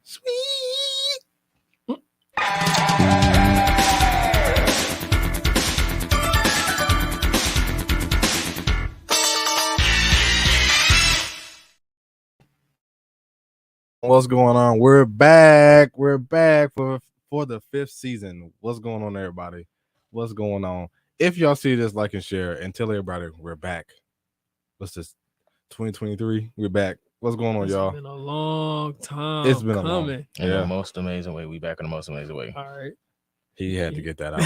Sweet. What's going on? We're back. We're back for the 5th season. What's going on, everybody? What's going on? If y'all see this, like and share, and tell everybody we're back. What's this? 2023. We're back. What's going on, y'all? It's been a long time. It's been coming. In the most amazing way. We back in the most amazing way. All right. He had to get that out.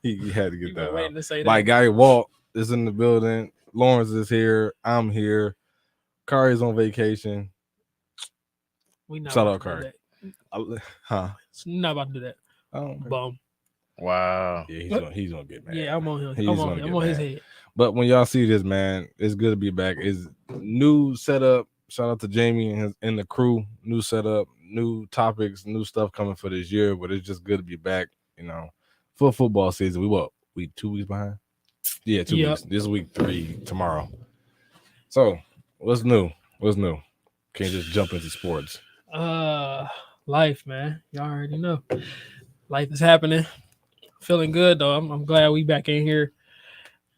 he had to get that out. To say My that. guy Walt is in the building. Lawrence is here. I'm here. Kari's on vacation. We not Shout about out, to do Kari. that. Huh? It's not about to do that. Oh, Bum. Wow. Yeah, he's gonna get mad. Yeah, I'm on him. He's I'm gonna get on his mad. head. But when y'all see this, man, it's good to be back. It's new setup. Shout out to Jamie and the crew. New setup, new topics, new stuff coming for this year. But it's just good to be back. You know, for football season. We 2 weeks behind. Yeah, 2 weeks. This week 3 tomorrow. So what's new? Can't just jump into sports. Life, man. Y'all already know. Life is happening. Feeling good though. I'm glad we back in here.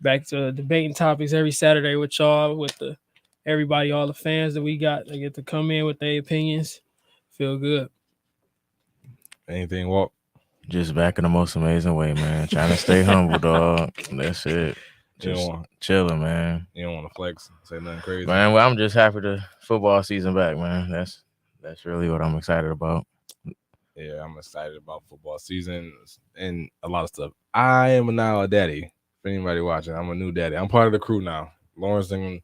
Back to debating topics every Saturday with y'all, with everybody, all the fans that we got. They get to come in with their opinions. Feel good. Anything, Walt? Just back in the most amazing way, man. Trying to stay humble, dog. That's it. Just chilling, man. You don't want to flex, say nothing crazy, man. Well, I'm just happy the football season back, man. That's really what I'm excited about. Yeah, I'm excited about football season and a lot of stuff. I am now a daddy. For anybody watching, I'm a new daddy. I'm part of the crew now. Lawrence and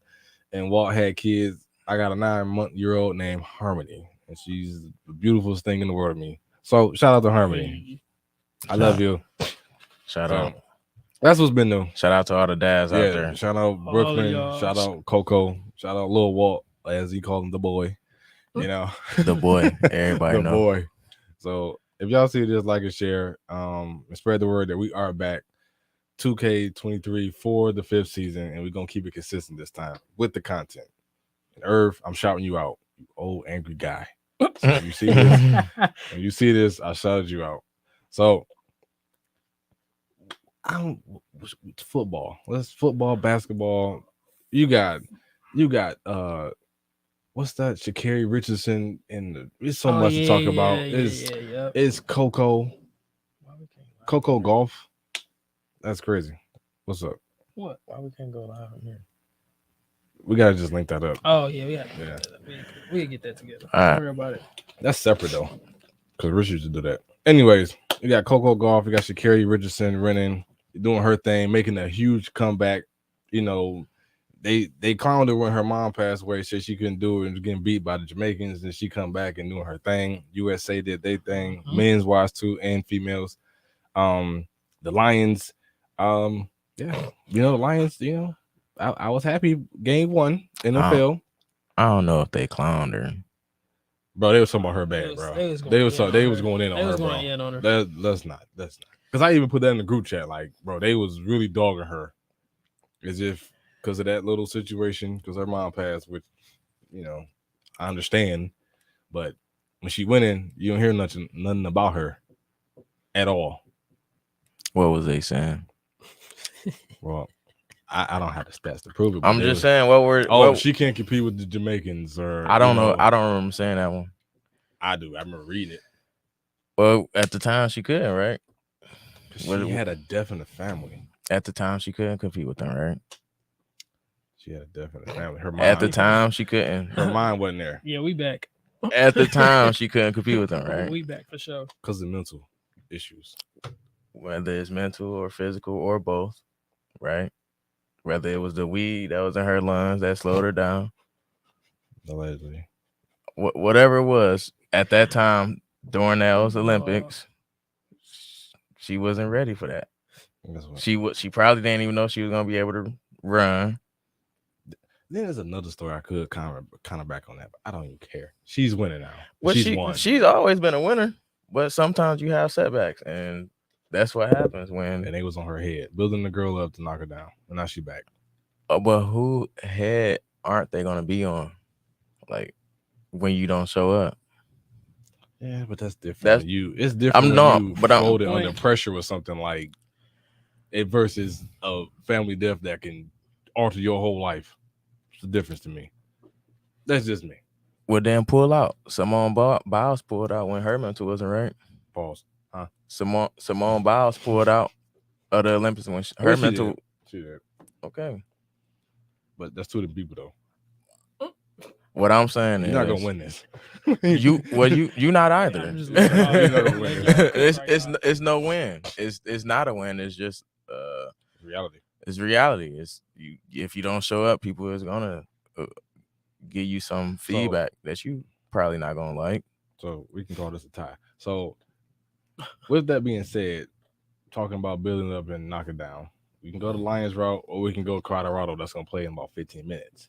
Walt had kids. I got a 9-month-old named Harmony, and she's the beautifulest thing in the world to me. So shout out to Harmony. I love you. Shout out. That's what's been new. Shout out to all the dads out there. Shout out Brooklyn. Shout out Coco. Shout out Lil Walt, as he called him, the boy. You know, the boy. Everybody the know. Boy. So if y'all see this, like and share, and spread the word that we are back. 2K23 for the 5th season, and we're gonna keep it consistent this time with the content. And Irv, I'm shouting you out, you old angry guy. So when you see this, I shouted you out. So football. Let's football, basketball. You got what's that? Sha'Carri Richardson there's so much to talk about. It's Coco Golf. That's crazy. What's up? What? Why we can't go live in here? We gotta just link that up. Oh yeah, we can get that together. Don't worry about it. That's separate though, because Rich used to do that. Anyways, you got Coco Golf. You got Sha'Carri Richardson running, doing her thing, making a huge comeback. You know, they clowned her when her mom passed away, said she couldn't do it and was getting beat by the Jamaicans, and she come back and doing her thing. USA did their thing, men's wise too, and females. The Lions. Yeah, the Lions, I was happy game 1 NFL. I don't know if they clowned her. Bro, they was talking about her bad, bro. They was going in on her, bro. Let's not. Because I even put that in the group chat, like, bro, they was really dogging her. As if because of that little situation, because her mom passed, which, I understand. But when she went in, you don't hear nothing about her at all. What was they saying? Well, I don't have the stats to prove it. I'm just saying, she can't compete with the Jamaicans, or I don't know. I don't remember saying that one. I do. I remember reading it. Well, at the time she couldn't, right? She had a definite family. At the time she couldn't compete with them, right? She had a definite family. Her at the time she couldn't. Her mind wasn't there. Yeah, we back. At the time she couldn't compete with them, right? We back for sure. Because of mental issues. Whether it's mental or physical or both, right? Whether it was the weed that was in her lungs that slowed her down. Allegedly. Whatever it was, at that time, during those Olympics, she wasn't ready for that. She probably didn't even know she was going to be able to run. Then there's another story I could kind of back on that, but I don't even care. She's winning now. Well, she's won. She's always been a winner, but sometimes you have setbacks, and that's what happens when. And they was on her head, building the girl up to knock her down, and now she back. But who head aren't they going to be on? Like when you don't show up? Yeah, but that's different. It's different I'm when not, you but I'm folded under pressure with something like it versus a family death that can alter your whole life. It's the difference to me. That's just me. Well, then pull out. Simone Biles pulled out when her mentor wasn't right. Pause. Huh? Simone Biles pulled out of the Olympics when her mentor. She did. Okay. But that's 2 of the people though. What I'm saying you're not gonna win this. you not either. It's no win. It's not a win. It's just reality. It's reality. It's you. If you don't show up, people is gonna give you some feedback that you probably not gonna like. So we can call this a tie. So with that being said, talking about building up and knocking down, we can go the Lions route or we can go Colorado. That's gonna play in about 15 minutes.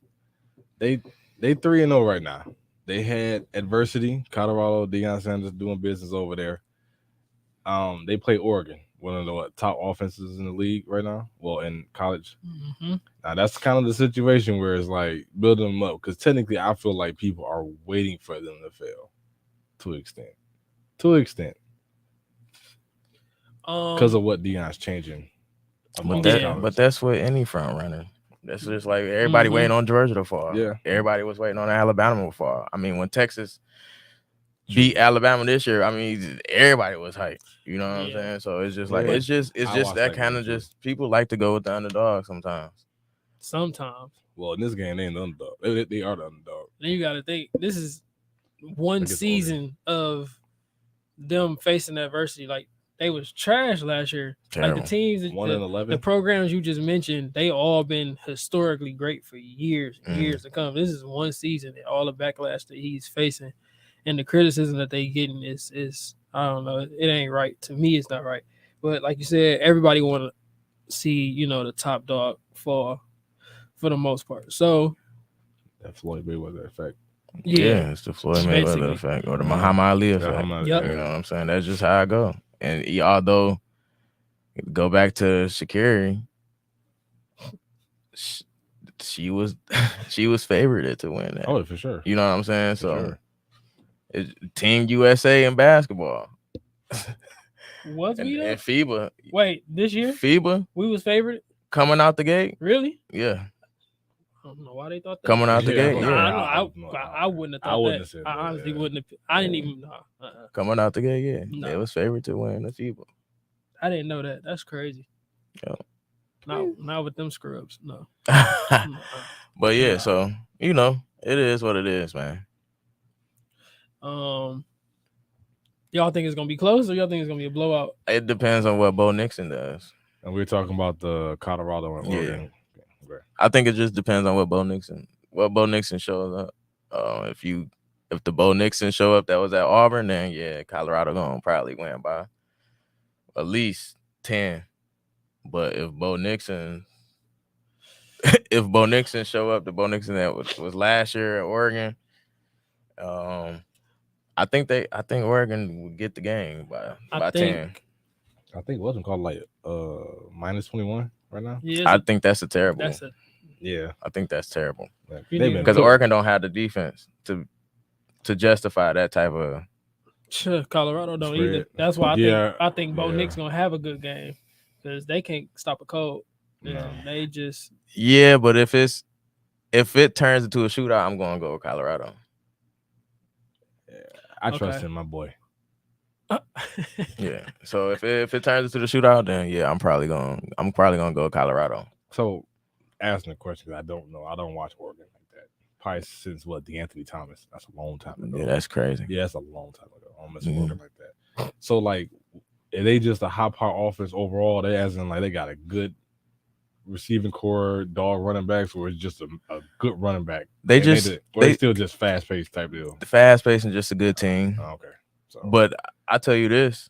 They 3-0 right now. They had adversity. Colorado, Deion Sanders doing business over there. They play Oregon, one of the top offenses in the league right now. Well, in college. Mm-hmm. Now that's kind of the situation where it's like building them up because technically I feel like people are waiting for them to fail to an extent. Because of what Deion's changing. But that's what any front runner. That's just like everybody waiting on Georgia to fall. Yeah. Everybody was waiting on Alabama to fall. I mean, when Texas beat Alabama this year, I mean, everybody was hyped. You know what I'm saying? So it's just like it's just that kind of just people like to go with the underdog sometimes. Well, in this game, they ain't the underdog. They are the underdog. Then you got to think this is one season of them facing adversity. Like they was trash last year. Terrible. Like the teams, 1-11. the programs you just mentioned, they all been historically great for years and years to come. This is one season and all the backlash that he's facing and the criticism that they getting is I don't know. It ain't right. To me, it's not right. But like you said, everybody want to see, the top dog fall for the most part. So that Floyd Mayweather effect. Yeah, it's the Floyd Mayweather effect or the Muhammad Ali effect. Yep. You know what I'm saying? That's just how I go. And although go back to Sha'Carri, she was favored to win that. Oh, for sure. You know what I'm saying? It's Team USA in basketball. Was we and FIBA? Wait, this year? FIBA? We was favored coming out the gate. Really? Yeah. I don't know why they thought that. Coming out the gate, I wouldn't have thought that. I honestly wouldn't have. I didn't even know. Coming out the gate, yeah. They was favored to win the FIBA. I didn't know that. That's crazy. Yeah. Not with them scrubs, no. But yeah, so it is what it is, man. Y'all think it's gonna be close, or y'all think it's gonna be a blowout? It depends on what Bo Nixon does. And we're talking about the Colorado and Oregon. Yeah. I think it just depends on what Bo Nixon shows up. If the Bo Nixon show up that was at Auburn, then yeah, Colorado gonna probably win by at least 10. But if Bo Nixon show up, the Bo Nixon that was last year at Oregon, I think Oregon would get the game by 10. I think it wasn't called like minus 21 right now. Yeah, I think that's terrible. Yeah, I think that's terrible. Because Oregon don't have the defense to justify that type of. Colorado don't spread. Either. That's why I think Bo Nix gonna have a good game because they can't stop a cold. They just. Yeah, but if it turns into a shootout, I'm gonna go with Colorado. Yeah, I trust in my boy. Yeah. So if it turns into the shootout, then yeah, I'm probably gonna go Colorado. So asking the question, I don't know. I don't watch Oregon like that. Probably since DeAnthony Thomas. That's a long time ago. Yeah, that's crazy. Yeah, that's a long time ago. I don't mess with Oregon like that. So like, are they just a high power offense overall? They as in like they got a good receiving core, dog running backs, or it's just a good running back. They still just fast paced type deal. Fast paced and just a good team. Oh, okay. So, but I tell you this,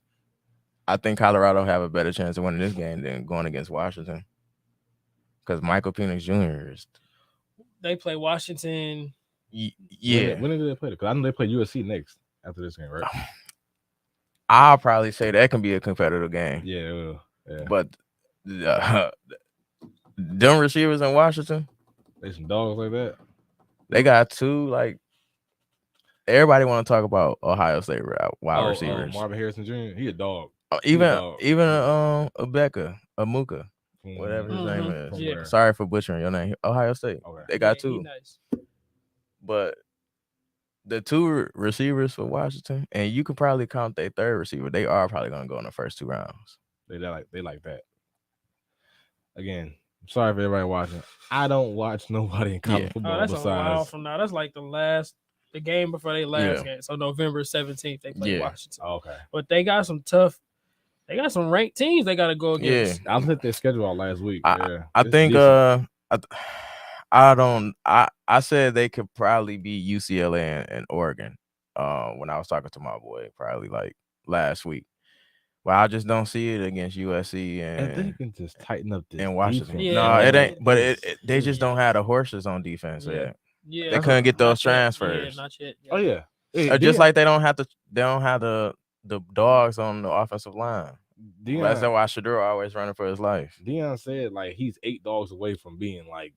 I think Colorado have a better chance of winning this game than going against Washington. Because Michael Penix Jr. They play Washington. Yeah. When did they play? Because I know they play USC next after this game, right? I'll probably say that can be a competitive game. Yeah, it will. Yeah. But them receivers in Washington, they some dogs like that. They got two like everybody want to talk about Ohio State wide receivers. Marvin Harrison Jr. He a dog. Even Amuka, whatever his name is. Yeah. Sorry for butchering your name. Ohio State. Okay. They got two. Nice. But the two receivers for Washington, and you could probably count their third receiver. They are probably going to go in the first 2 rounds. They like that. Again, sorry for everybody watching. I don't watch nobody in college football that's besides. a while from now. That's like the game before they last game. So November 17th they play Washington. Okay. But they got some ranked teams they got to go against. I looked at their schedule out last week. I think I said they could probably be UCLA and Oregon when I was talking to my boy probably like last week. Well, I just don't see it against USC and they can just tighten up this and Washington. defense. No, it ain't. But they just don't have the horses on defense yet. Yeah, they couldn't get those transfers. Not yet. Oh yeah. Just like they don't have the dogs on the offensive line. That's why Shador always running for his life. Deion said like he's 8 dogs away from being like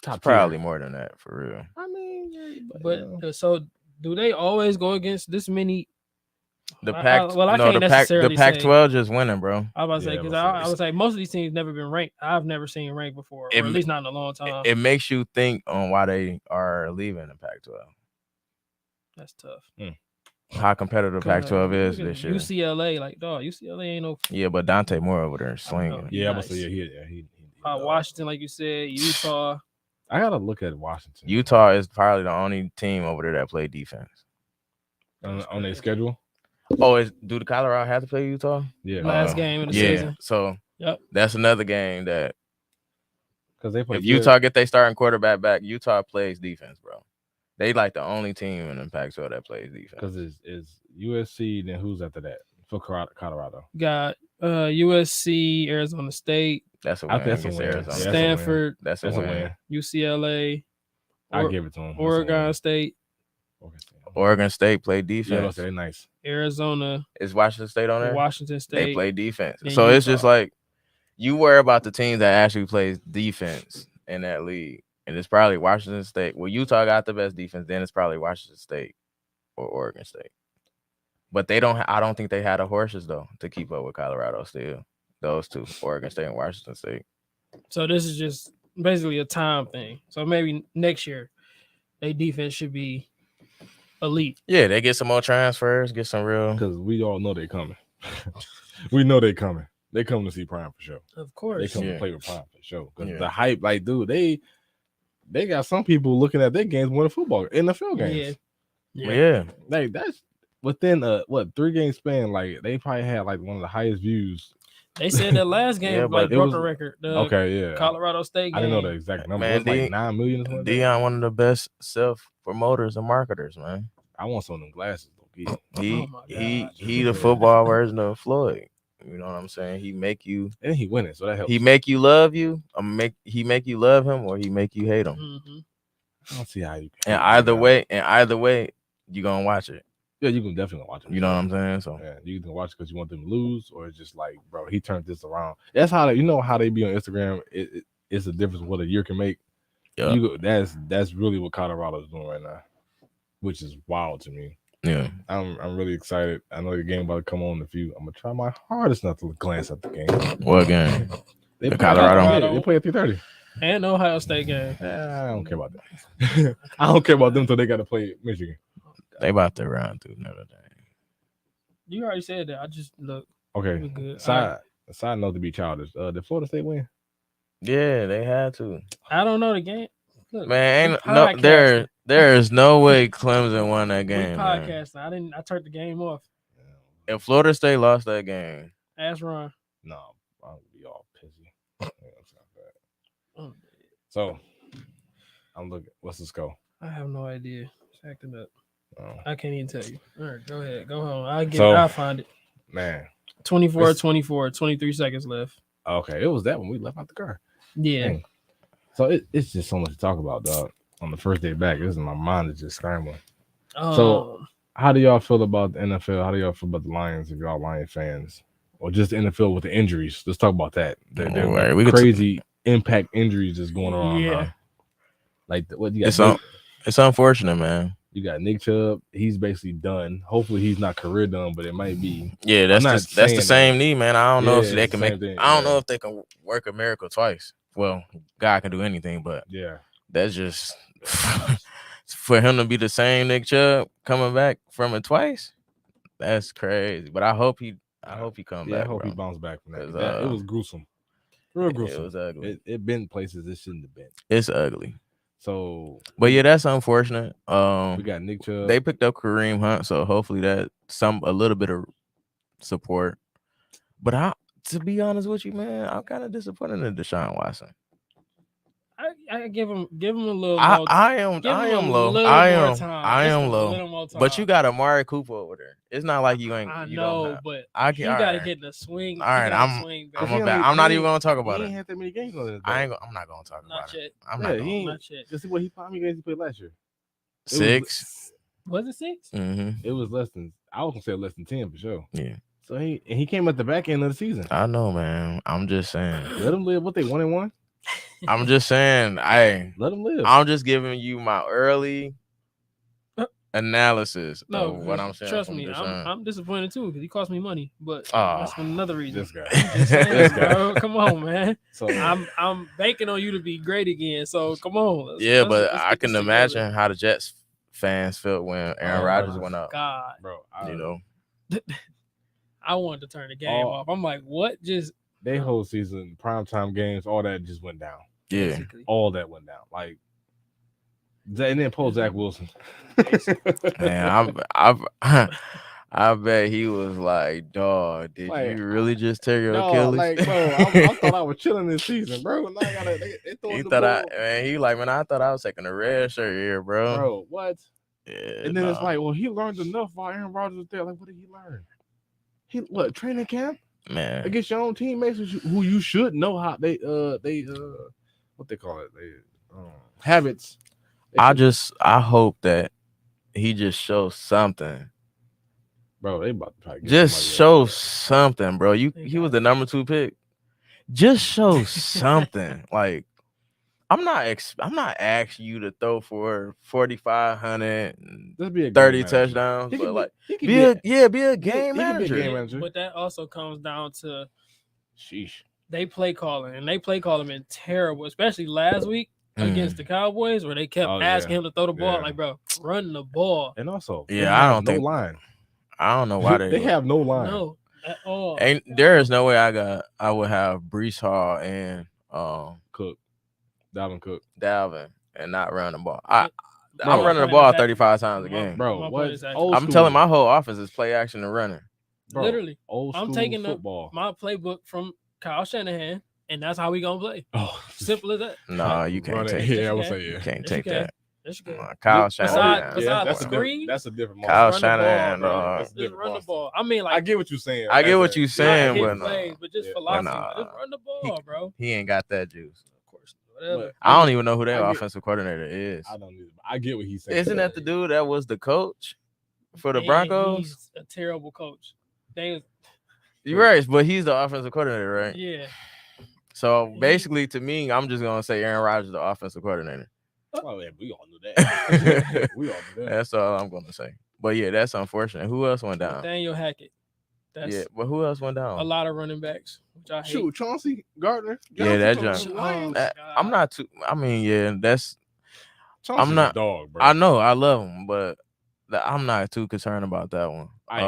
top probably tier. more than that for real. I mean, but so do they always go against this many? The Pac-12 just winning, bro. I was about to say because I would say most of these teams never been ranked. I've never seen ranked before, or at least not in a long time. It makes you think on why they are leaving the Pac-12. That's tough. How competitive Pac-12 is this year. UCLA, UCLA ain't no. Yeah, but Dante Moore over there slinging. Yeah, I must say he Washington, like you said, Utah. I gotta look at Washington. Utah is probably the only team over there that play defense on their schedule. Oh, do the Colorado have to play Utah? Yeah, last game of the season. So that's another game that because they play. If Utah get their starting quarterback back, Utah plays defense, bro. They like the only team in the Pac-12 that plays defense. Because it's USC, then who's after that for Colorado? Got USC, Arizona State. That's a win. That's a win. Arizona. Stanford. That's a win. UCLA. I give it to them. Oregon State. Oregon State play defense. Yeah, nice. Arizona. Is Washington State on there? Washington State. They play defense. So Utah. It's just like you worry about the team that actually plays defense in that league. And it's probably Washington State. Well, Utah got the best defense. Then it's probably Washington State or Oregon State. But they don't. I don't think they had the horses though to keep up with Colorado. Still, those two, Oregon State and Washington State. So this is just basically a time thing. So maybe next year, their defense should be elite. Yeah, they get some more transfers, get some real. Because we all know they're coming. We know they're coming. They come to see Prime for sure. Of course, they come to play with Prime for sure. Because the hype, like, dude, they got some people looking at their games more than football, NFL games. Yeah. Like that's within 3 game span. Like they probably had like one of the highest views. They said that last game broke a record. Colorado State game. I didn't know the exact number. Man, it was like 9 million. Deion, one of the best self promoters and marketers, man. I want some of them glasses. He the football version of Floyd. You know what I'm saying? He make you and he winning, so that helps. He make you love you. He make you love him, or he make you hate him. Mm-hmm. I don't see how you can. And either way, you gonna watch it. Yeah, you can definitely watch it. You know what I'm saying? So yeah, you can watch it because you want them to lose, or it's just like, bro, he turned this around. That's how how they be on Instagram. It's a difference what a year can make. Yeah, that's really what Colorado's doing right now, which is wild to me. Yeah, I'm really excited. I know the game about to come on in a few. I'm gonna try my hardest not to glance at the game. What game? They play Colorado. They play at 3:30. And Ohio State game. I don't care about that. I don't care about them until they got to play Michigan. They about to run through Notre Dame. You already said that. I just look. Okay. Good. Side note to be childish. Did Florida State win? Yeah, they had to. I don't know the game. Look, man, there is no way Clemson won that game. Podcasting. I turned the game off. If Florida State lost that game, ask Ron. No, I'll be all pissy. So, I'm looking. What's the score? I have no idea. It's acting up. Oh. I can't even tell you. All right, go ahead. Go home. I'll find it. Man. 24-24, 23 seconds left. Okay, it was that when we left out the car. Yeah. Dang. So it's just so much to talk about, dog. On the first day back, my mind is just scrambling. So how do y'all feel about the NFL? How do y'all feel about the Lions if y'all Lion fans? Or just the NFL with the injuries? Let's talk about that. They're crazy impact injuries is going on. Yeah. Like what you got? It's unfortunate, man. You got Nick Chubb. He's basically done. Hopefully, he's not career done, but it might be. Yeah, that's the same knee, man. I don't know if they can make. I don't know if they can work a miracle twice. Well, God can do anything, but yeah, that's just for him to be the same Nick Chubb coming back from it twice. That's crazy. But I hope he come back. I hope he bounce back from that. It was gruesome. Real gruesome. It was ugly. It been places it shouldn't have been. It's ugly. So, but yeah, that's unfortunate. We got Nick Chubb. They picked up Kareem Hunt, so hopefully that a little bit of support. But to be honest with you, man, I'm kind of disappointed in Deshaun Watson. I give him a little. I am low. I am low. But you got Amari Cooper over there. It's not like you ain't. I you know, don't have, but I can, you got to get in the swing. All right, I'm not even gonna talk about it. He ain't had that many games on this. I'm not gonna talk about it. I'm not gonna. Just see what how many games he played last year. 6. Was it 6? Mm-hmm. It was less than. I was gonna say less than 10 for sure. Yeah. So he came at the back end of the season. I know, man. I'm just saying. Let him live. What they 1-1? I'm just saying. Let him live. I'm just giving you my early analysis of what I'm saying. Trust me, I'm disappointed too because he cost me money, but Oh, that's for another reason. This guy. This guy. Bro, come on, man. So I'm banking on you to be great again. So come on. Let's I can imagine how the Jets fans felt when Aaron Rodgers went up. God, bro, I wanted to turn the game off. I'm like, what? Just they whole season, primetime games, all that just went down. Yeah, basically. All that went down. Like, and then pull Zach Wilson. Man, I bet he was like, dog, did you really just tear your Achilles? Like, bro, I thought I was chilling this season, bro. Now they he thought I thought I was taking a red shirt here, bro. Bro, what? Yeah, and then it's like, well, he learned enough while Aaron Rodgers was there. Like, what did he learn? Training camp? Man, against your own teammates who you should know how they what they call it, habits. I hope that he just shows something. Bro, they about to try to get just show something, bro. He was the number 2 pick. Just show something. Like, I'm not asking you to throw for 4,500 and 30 touchdowns, but like be a game manager. But that also comes down to sheesh. They play calling, and they play calling been terrible, especially last week against the Cowboys, where they kept asking him to throw the ball. Like, bro, run the ball. And also, I don't think line. I don't know why they have no line. No, at all. There is no way I would have Breece Hall and Dalvin and not run the ball. I'm running the ball 35 times a game, bro. I'm telling my whole offense is play action and running. Bro, literally, I'm taking my playbook from Kyle Shanahan, and that's how we gonna play. Simple as that. No, you can't take that. I would say you can't take that. Kyle Shanahan. That's a different. Kyle Shanahan. Just run the ball. I mean, like, I get what you're saying. I get what you're saying, but just philosophy. Just run the ball, bro. He ain't got that juice. Of course. Whatever. I don't even know who their offensive coordinator is. I don't either. I get what he's saying. Isn't that the dude that was the coach for the Broncos? He's a terrible coach. You're right, but he's the offensive coordinator, right? Yeah. So basically, to me, I'm just gonna say Aaron Rodgers is the offensive coordinator. Oh yeah, we all knew that. We all knew that. That's all I'm gonna say. But yeah, that's unfortunate. Who else went down? Daniel Hackett. But who else went down? A lot of running backs, which I hate. Shoot, Chauncey Gardner. Yeah, that jump. I'm not too. I mean, yeah, that's. Chauncey's I'm not a dog, bro. I know, I love him, but I'm not too concerned about that one. I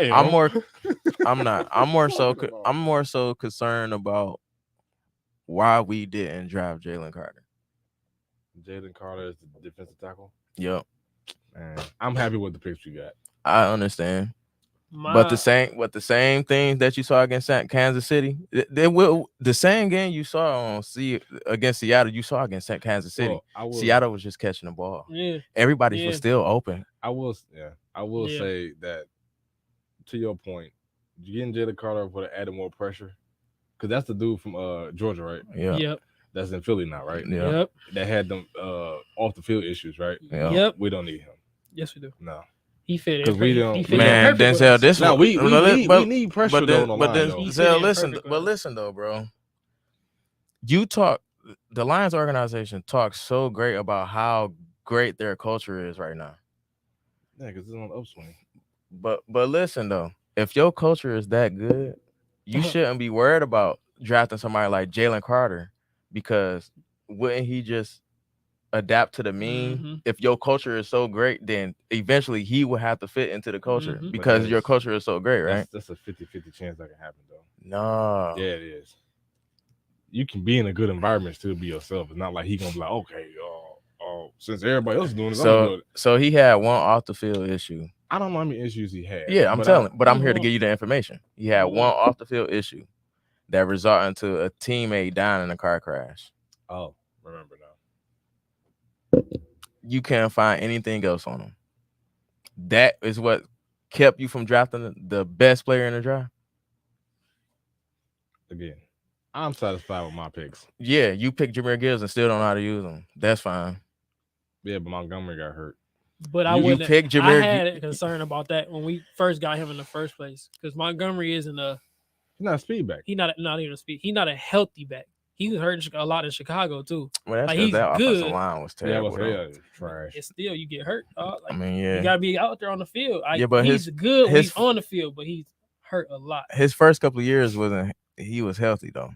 am. I'm more. I'm not. I'm more so concerned about why we didn't draft Jalen Carter. Jalen Carter is the defensive tackle. Yep. Man, I'm happy with the picks you got. I understand. But the same things that you saw against Kansas City, the same game you saw against Seattle, you saw against Kansas City. Seattle was just catching the ball. Yeah. Everybody was still open. I will say that, to your point, you getting Jalen Carter would have added more pressure. Because that's the dude from Georgia, right? Yeah. Yep. That's in Philly now, right? Yeah. Yep. That had them off the field issues, right? Yeah. Yep. We don't need him. Yes, we do. No. He fit it. Because we don't. Man, Denzel, this one. We need pressure but on the line. Denzel, listen though, bro. The Lions organization talks so great about how great their culture is right now. Yeah, because it's on the upswing. But listen though, if your culture is that good, you shouldn't be worried about drafting somebody like Jalen Carter, because wouldn't he just adapt to the mean? If your culture is so great, then eventually he will have to fit into the culture because your culture is so great, right? That's a 50-50 chance that can happen though. No. Yeah, it is. You can be in a good environment, still be yourself. It's not like he gonna be like, okay, since everybody else is doing this, I'm gonna do it. So he had one off the field issue. I don't know how many issues he had. Yeah, I'm here to give you the information. He had one off the field issue that resulted into a teammate dying in a car crash. Oh, remember now. You can't find anything else on him. That is what kept you from drafting the best player in the draft. Again, I'm satisfied with my picks. Yeah, you picked Jahmyr Gibbs and still don't know how to use him. That's fine. Yeah, but Montgomery got hurt. But I had a concern about that when we first got him in the first place, because Montgomery isn't he's not a speed back. He's not even a speed. He's not a healthy back. He was hurt a lot in Chicago too. Well, that's like that offensive line was terrible. Yeah, trash. And still, you get hurt. You gotta be out there on the field. But he's good when he's on the field, but he's hurt a lot. His first couple of years he was healthy though,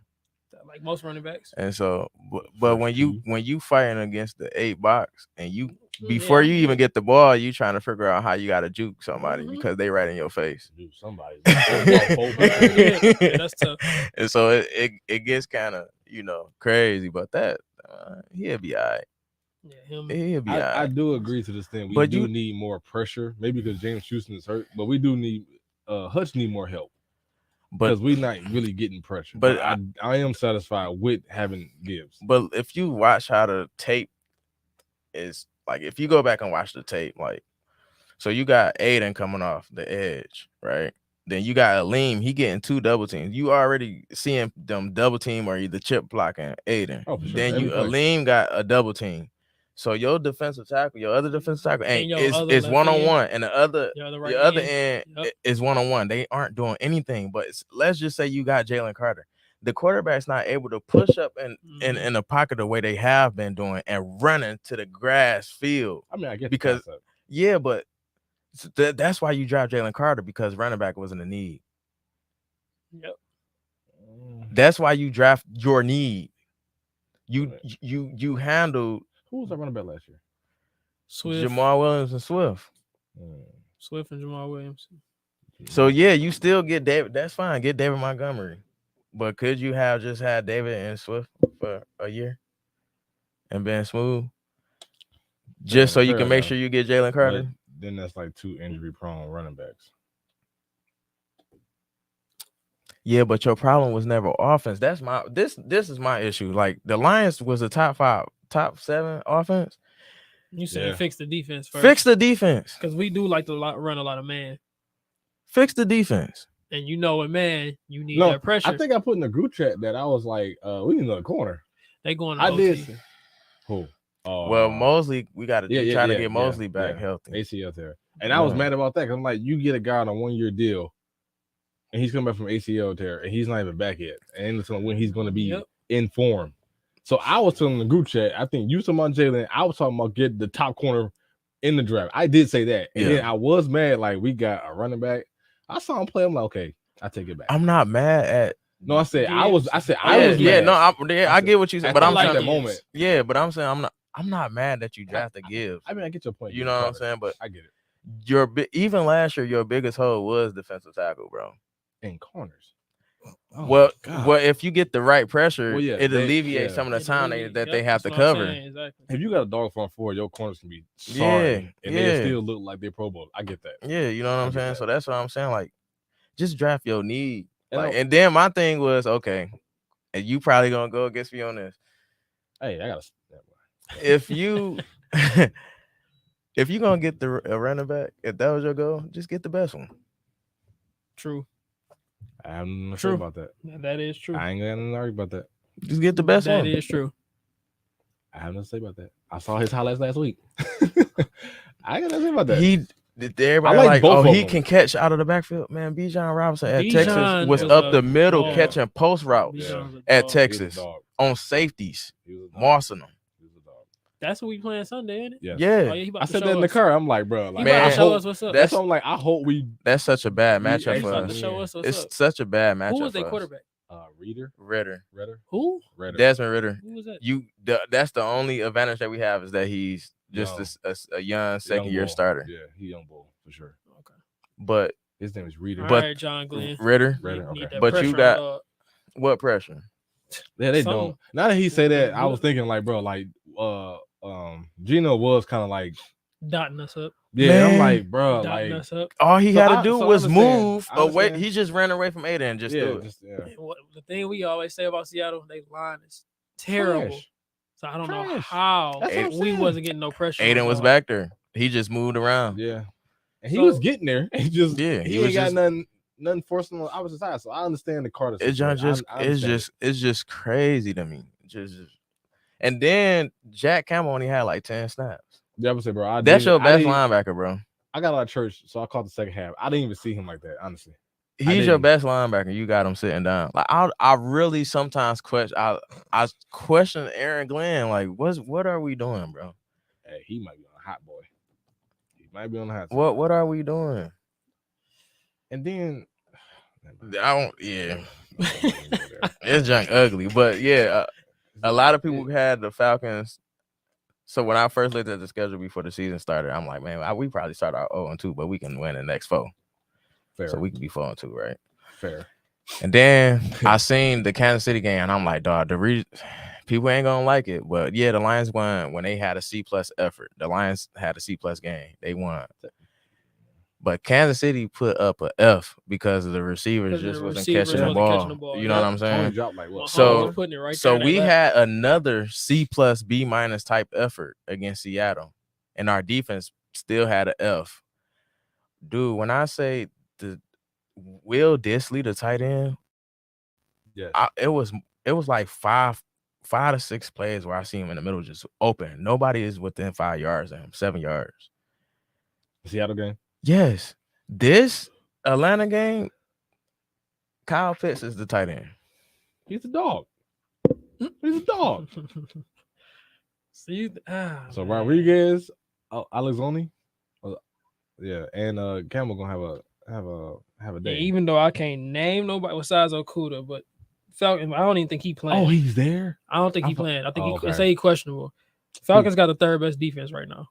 like most running backs. And so, but when you fighting against the 8 box and you before you even get the ball, you trying to figure out how you got to juke somebody because they right in your face. Juke somebody. That's tough. And so it gets kind of crazy, but that he'll be all right. Yeah, he'll be all right. I do agree to this thing. We do need more pressure, maybe because James Houston is hurt, but we do need Hutch need more help. Because we're not really getting pressure. But I am satisfied with having Gibbs. But if you watch how the tape is, like if you go back and watch the tape, like, so you got Aiden coming off the edge, right? Then you got Aleem, he getting 2 double teams. You already seeing them double team or either chip blocking Aiden. Oh, for sure. Then Aleem got a double team. So your defensive tackle, your other defensive tackle is one-on-one, and the other end is one-on-one. They aren't doing anything. But let's just say you got Jalen Carter. The quarterback's not able to push up in the pocket the way they have been doing and running to the grass field. I mean, I get because but that's why you draft Jalen Carter, because running back wasn't a need. Yep. That's why you draft your need. You handled. Who was our running back last year? Swift. Jamal Williams and Swift. Swift and Jamal Williams. So yeah, you still get David. That's fine. Get David Montgomery. But could you have just had David and Swift for a year and been smooth? Just so you can make sure you get Jalen Carter? But then that's like 2 injury-prone running backs. Yeah, but your problem was never offense. That's this is my issue. Like the Lions was a top 7 offense. You said fix the defense first. Fix the defense. Because we do like to run a lot of man. Fix the defense. And with man, you need that pressure. I think I put in the group chat that I was like, we need another corner. They going to I OT. did. Who? Well, Mosley, we got to try to get Mosley back healthy. ACL tear. And I was mad about that because I'm like, you get a guy on a 1-year deal and he's coming back from ACL tear and he's not even back yet. And it's when he's going to be in form. So I was telling the group chat, I think you talking about Jalen. I was talking about get the top corner in the draft. I did say that. And then I was mad, like, we got a running back. I saw him play. I'm like, okay, I take it back. I'm not mad at. No, I said I was. I was. Yeah, mad. No, I get what you said, but I'm like saying that moment. Yeah, but I'm saying I'm not mad that you drafted Gibbs. I mean, I get your point. You know what I'm saying? But I get it. Even last year, your biggest hole was defensive tackle, bro. And corners. Oh well, if you get the right pressure, it alleviates some of the time that they have to cover. Exactly. If you got a dog front 4, your corners can be sorry, and they still look like they're Pro Bowl. I get that. Yeah, you know what I'm saying. So that's what I'm saying. Like, just draft your need. And then my thing was, okay, and you probably gonna go against me on this. Hey, I gotta. If you gonna get a running back, if that was your goal, just get the best one. True. I have nothing to say about that. That is true. I ain't got nothing to argue about that. Just get the best one. That is true. I have nothing to say about that. I saw his highlights last week. I ain't got nothing to say about that. Everybody like both he can catch out of the backfield. Man, Bijan Robinson at Texas was up the middle catching post routes at Texas on safeties, mossing them. He was a dog. That's what we playing Sunday, ain't it? Yes. Yeah. Oh, yeah, he about I to said show that in the us. car. I'm like, bro, He like, about Man, to show us what's up. that's what I'm like. I hope we. That's such a bad We matchup He for about us. to show us what's It's up. such a bad matchup. Who was their for us. quarterback? Ritter. Who? Desmond Ritter. Who was that? That's the only advantage that we have is that he's just a young second-year starter. Yeah, he young bull for sure. Okay. But his name is Reader. All But right, John Glenn. Ritter. Need that But you pressure on got dog. what pressure? Yeah, they Something. don't. Now that he say that, I was Good. thinking like, bro, like, Gino was kind of like, Dotting us up. yeah, I'm Man. like, bro, Dotting like, us up. All he So had to I- do so I was understand. move I away. understand. He just ran away from Aiden and just do it. And the thing we always say about Seattle, they line is terrible. Trash. So I don't know Trash. how That's what I'm we saying. wasn't getting no pressure. Aiden on was dog. back there. He just moved around. Yeah, and he So- was getting there. He just, Yeah, he he ain't was got just- nothing forcing on the opposite side. So I understand the Carter. It's situation. I understand it's just crazy to me. And then Jack Campbell only had like 10 snaps. Yeah, I would say, bro, That's your best linebacker, bro. I got out of church, so I caught the second half. I didn't even see him like that, honestly. He's your didn't. best linebacker. You got him sitting down. Like I really sometimes question. I question Aaron Glenn. Like, what are we doing, bro? Hey, he might be on a hot boy. He might be on the hot. What are we doing? And then I don't. Yeah, it's junk ugly. But yeah, a lot of people had the Falcons. So when I first looked at the schedule before the season started, I'm like, man, we probably start out 0-2, but we can win the next 4. fair, So we can be 4-2, right? fair. And then I seen the Kansas City game, and I'm like, dog, people ain't gonna like it. But yeah, the Lions won when they had a C+ effort. The Lions had a C+ game. They won. But Kansas City put up a F because of the receivers just wasn't catching the ball. You know what I'm Tony saying? dropped like what? So- putting it right So there, we that had another C+, B- type effort against Seattle, and our defense still had an F. Dude, when I say the Will Disley, the tight end, Yes. it was like five to six plays where I see him in the middle just open. Nobody is within 5 yards of him, 7 yards. Seattle game. Yes, this Atlanta game, Kyle Pitts is the tight end. He's a dog. He's a dog. See, So man. Rodriguez, Alexoni, yeah, and Campbell gonna have a Yeah, day. even though I can't name nobody besides Okuda, but Falcons, I don't even think he playing. Oh, he's there. I don't think I he thought- playing. I think Oh, they okay. say he questionable. Falcons got the third best defense right now,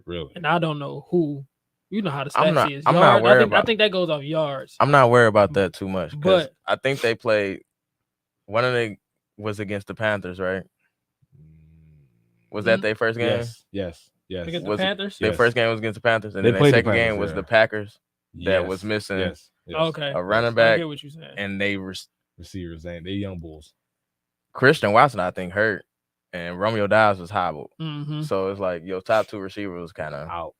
Really? and I don't know who. You know how the I'm stats not- is. I'm not Yard, worried I about- think that goes off yards. I'm not worried about that too much because But- I think they played. One of them was against the Panthers, right? Was that their first game? Yes. Against Was the it- Panthers. Their Yes. first game was against the Panthers, and They then their played the second game Panthers, was yeah. the Packers that was Yes. missing Yes. Okay, a running I back, get what you're saying. and they Receivers, they young bulls. Christian Watson, I think, hurt, and Romeo Dobbs was hobbled. Mhm. So it's like your top 2 receivers was kind of Out,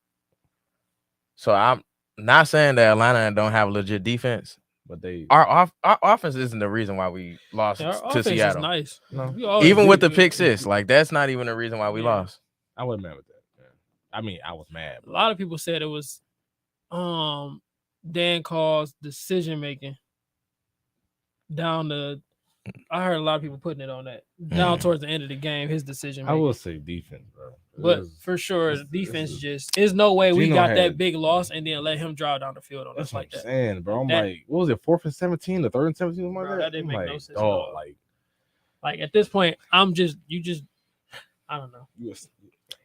So I'm not saying that Atlanta don't have a legit defense. but they Our offense isn't the reason why we lost Yeah, our to offense is Seattle. nice. No. We always Even do with the good. pick six, like that's not even the reason why we Yeah. lost. I wasn't mad with that. Yeah. I mean, I was mad. A lot of people said it was Dan Call's decision making down the. I heard a lot of people putting it on that down towards the end of the game. His decision I making, will say defense, bro. but for sure, this- defense this is- just there's no way we Geno got had- that big loss and then let him drive down the field on That's us what like I'm that. saying, bro. I'm That- like, what was it, 4th and 17, the 3rd and 17, something like Bro, that? that didn't I'm make no like, sense at dog, all. like Like at this point, I don't know. you was,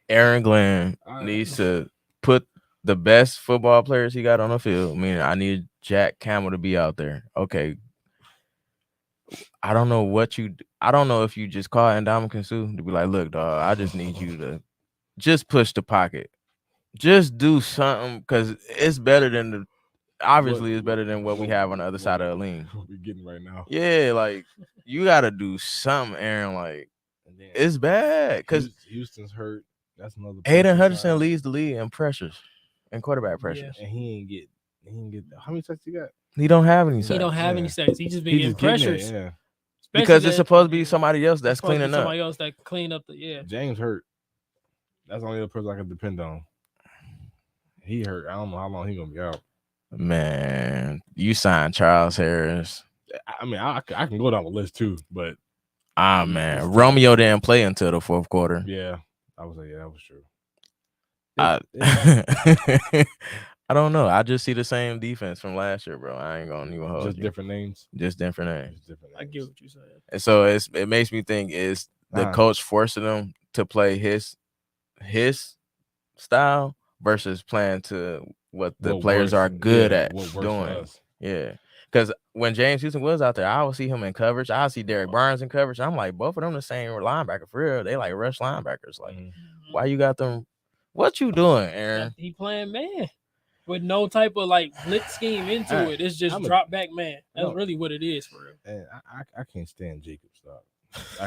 Aaron Glenn I- needs to put the best football players he got on the field. I mean, I need Jack Campbell to be out there. Okay. I don't know if you just call Ndamukong Suh to be like, look, dog, I just need you to just push the pocket. Just do something because it's better than it's better than what we have on the other side of the lane. What we getting right now? Yeah, like you gotta do something, Aaron. Like And then it's bad because Houston's hurt. That's another. Aiden person Hutchinson side. leads the league in pressures and quarterback pressures. and he ain't get. How many sacks he got? He don't have any He sacks don't have any Yeah. sacks. He just been He getting just getting it, pressures. yeah. Especially because it's that- supposed to be somebody else that's supposed to be cleaning up. Somebody else that clean up the James hurt. That's the only other person I can depend on. He hurt. I don't know how long he gonna be out. Man, you signed Charles Harris. I mean, I can go down the list too, but Man, Romeo didn't play until the fourth quarter. yeah, I would say, yeah, that was true. I don't know. I just see the same defense from last year, bro. I ain't gonna even hold just you. different names. Just different names. I get what you said. And so it makes me think is the coach forcing them to play his style versus playing to what the players are good at doing. Yeah. Because when James Houston was out there, I would see him in coverage. I would see Derek Barnes in coverage. I'm like, both of them the same linebacker for real. They like rush linebackers. Like, why you got them? What you doing, Aaron? He playing man with no type of like blitz scheme into it. It's just drop back man. That's really what it is for real. And I can't stand Jacobs, dog.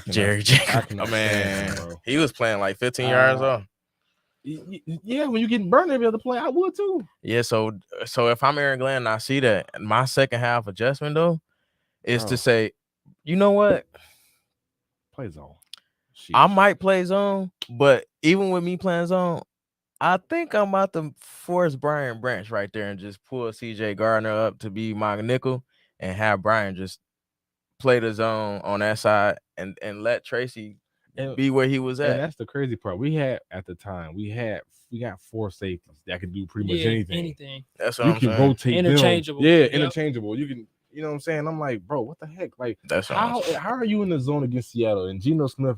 Jerry Jacobs. Oh man, him, he was playing like 15 yards off. Yeah, when you getting burned every other play, I would too. Yeah, so if I'm Aaron Glenn and I see that, my second half adjustment though is to say, you know what? Play zone. Sheesh. I might play zone, but even with me playing zone, I think I'm about to force Brian Branch right there and just pull CJ Gardner up to be my nickel and have Brian just play the zone on that side and let Tracy be where he was at. And that's the crazy part. We had at the time, we got 4 safeties that could do pretty much anything. That's what I'm saying. You can rotate interchangeable. them. Yeah, interchangeable. You can, you know what I'm saying? I'm like, bro, what the heck? Like, that's how are you in the zone against Seattle? And Geno Smith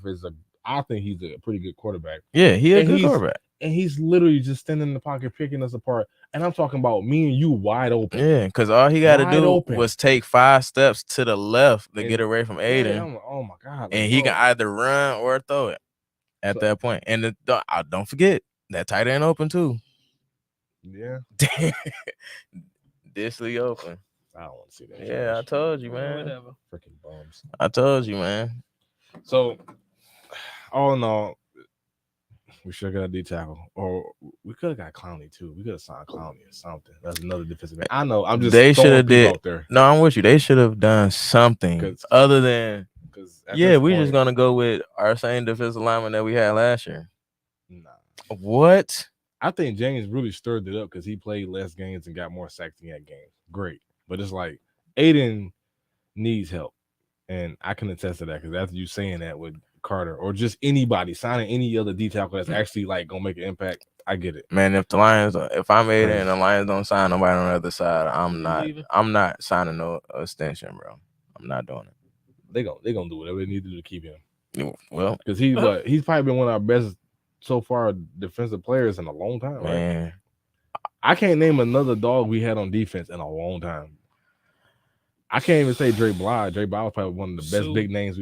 I think he's a pretty good quarterback. Yeah, he's a good quarterback. And he's literally just standing in the pocket, picking us apart. And I'm talking about me and you wide open. Yeah, because all he got to do was take 5 steps to the left to get away from Aiden. Yeah, I'm like, oh my God. And he can either run or throw it at that point. And don't forget, that tight end open too. Yeah. Disley open. I don't want to see that. Yeah, I told you, man. Whatever. Freaking bums. I told you, man. So, all in all, we should have got a D tackle, or we could have got Clowney too. We could have signed Clowney or something. That's another defensive man. I know. I'm just they should have did. Out there. No, I'm with you. They should have done something other than. We're just gonna go with our same defensive lineman that we had last year. Nah. What? I think James really stirred it up because he played less games and got more sacks than he had games. Great, but it's like Aiden needs help, and I can attest to that because after you saying that with Carter or just anybody signing any other D tackle that's actually like gonna make an impact, I get it. Man, if I'm Aiden and the Lions don't sign nobody on the other side, I'm not signing no extension, bro. I'm not doing it. They gonna do whatever they need to do to keep him. Well, because he's probably been one of our best so far defensive players in a long time. Man, right? I can't name another dog we had on defense in a long time. I can't even say Dre Bly. Dre Bly was probably one of the best big names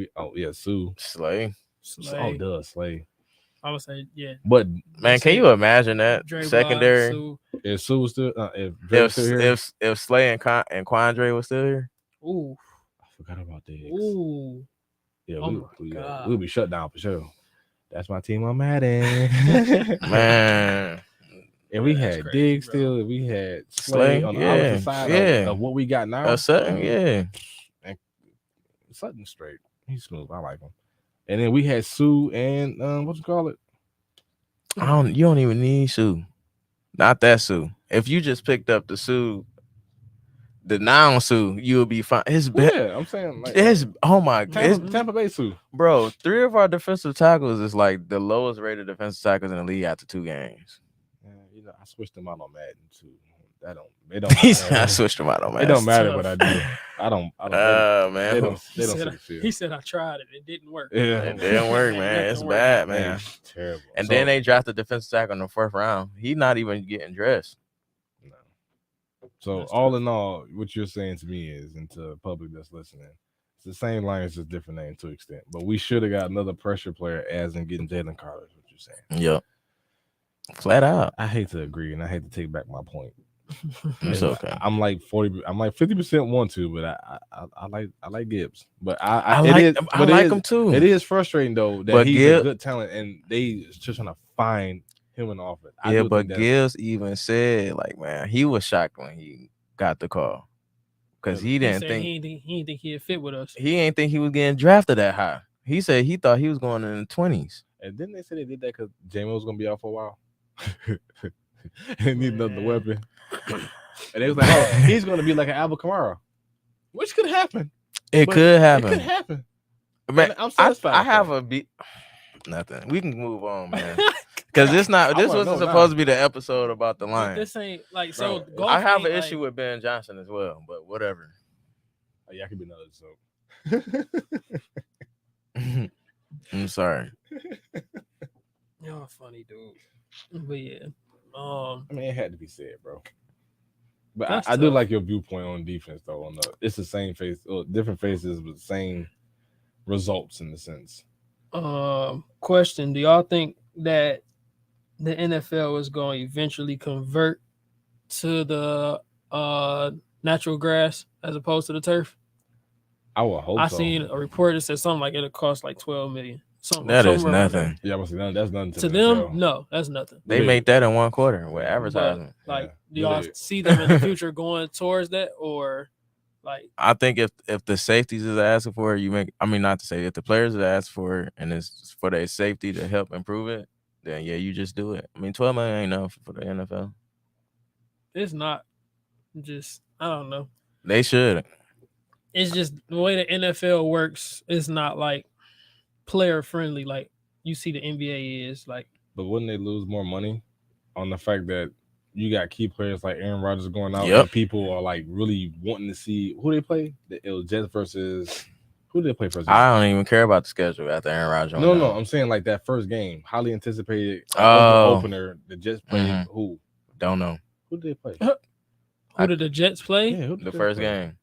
Sue. Slay. Slay. I would say, yeah. But man, can you imagine that Dre secondary? Bly, if Sue was still, if Dre was still here, if Slay and Quandre was still here, ooh, I forgot about that. Ooh, yeah, we'll be shut down for sure. That's my team on Madden, man. And we had Diggs still. We had Slay on the opposite side of what we got now. Sutton, and Sutton straight. He's smooth. I like him. And then we had Sue and what you call it? You don't even need Sue. Not that Sue. If you just picked up the Sue, the noun Sue, you'll be fine. Yeah, I'm saying like Tampa Bay Sue. Bro, 3 of our defensive tackles is like the lowest rated defensive tackles in the league after 2 games. Yeah, I switched them out on Madden too. It don't. I switched them out on Madden. It don't matter what I do. I don't. Man. They don't see the field. He said I tried it. It didn't work. Yeah, it didn't work, man. It's bad, man. It's terrible. And then they drafted the defensive tackle in the 4th round. He's not even getting dressed. No. So all in all, what you're saying to me is, and to the public that's listening, it's the same line, it's just different name to an extent. But we should have got another pressure player, as in getting Jalen Carter. Is what you're saying? Yep. Flat out. I hate to agree, and I hate to take back my point. It's okay. I'm like 50% want to, but I like Gibbs. But I like him too. It is frustrating though that he's a good talent, and they just trying to find him in the offense. But Gibbs even said, like, man, he was shocked when he got the call because he didn't think he'd fit with us. He ain't think he was getting drafted that high. He said he thought he was going in the 20s. And didn't they say they did that because J-Mo was gonna be out for a while? He need another weapon. And they was like, oh, he's gonna be like an Alvin Kamara, which could happen. It could happen. It could happen. Man, I'm satisfied. I have a beat. Nothing. We can move on, man. Because this wasn't supposed to be the episode about the Lions. This ain't like Bro, so. I have an issue with Ben Johnson as well, but whatever. Oh, yeah, I could be another episode. I'm sorry. Y'all funny, dude. But yeah, I mean, it had to be said, bro. But I do like your viewpoint on defense, though. It's the same face, different faces, but the same results in the sense. Question: do y'all think that the NFL is going to eventually convert to the natural grass as opposed to the turf? I would hope so. I seen a report that said something like it'll cost like $12 million. That is nothing. Yeah, that's nothing to them. No, that's nothing. They made that in one quarter with advertising. But, do y'all see them in the future going towards that, or like? I think if the safeties is asking for it, if the players are asking for it, and it's for their safety to help improve it, then yeah, you just do it. I mean, $12 million ain't enough for the NFL. It's not. Just I don't know. They should. It's just the way the NFL works. It's not like player friendly like you see the NBA is like. But wouldn't they lose more money on the fact that you got key players like Aaron Rodgers going out and people are like really wanting to see who they play? It was Jets versus who did they play first? I don't even care about the schedule after Aaron Rodgers. No, I'm saying like that first game, highly anticipated opener. The Jets played who? Don't know. Who did they play? Who did the Jets play? Yeah, the first game.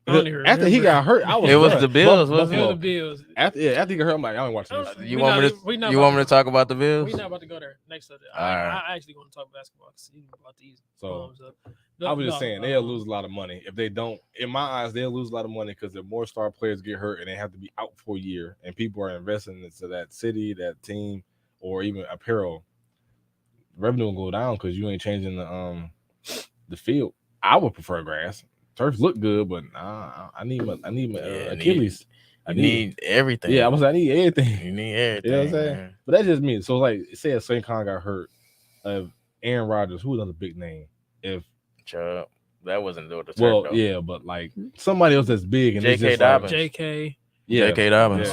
After he got hurt, it was the Bills, wasn't it? The Bills. After he got hurt, I'm like, I ain't watching this. You want me to talk about the Bills? We're not about to go there next Sunday. Right. I actually want to talk basketball because you about these. So I was just saying they'll lose a lot of money if they don't. In my eyes, they'll lose a lot of money because the more star players get hurt and they have to be out for a year, and people are investing into that city, that team, or even apparel. Revenue will go down because you ain't changing the field. I would prefer grass. Turf look good, but I need my Achilles. I need everything. Yeah, I need everything. You need everything. You know what I'm saying? Man. But that's just me. So like, say if Saint Khan got hurt, Aaron Rodgers, who was another big name? If Chubb, that wasn't the turf. Well, though. Yeah, but like somebody else that's big and J.K. Dobbins. J.K. Yeah, J.K. Dobbins.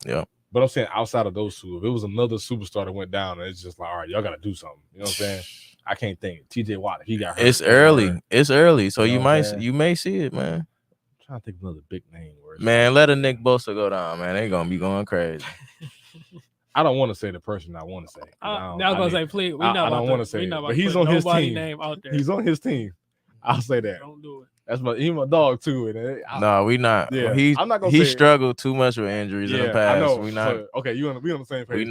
Yeah. But I'm saying outside of those two, if it was another superstar that went down, it's just like, all right, y'all got to do something. You know what I'm saying? I can't think. T.J. Watt, he got hurt. It's early, so you may see it, man. I'm trying to think of another big name. Man, let a Nick Bosa go down, man. They gonna be going crazy. I don't want to say the person I want to say. I was gonna say, please. I don't want to say, but he's on his team. Name out there. He's on his team. I'll say that. Don't do it. He's my dog too. No, we not. Yeah, I'm not gonna. He struggled too much with injuries in the past. I know. We not. So, okay, we on the same page.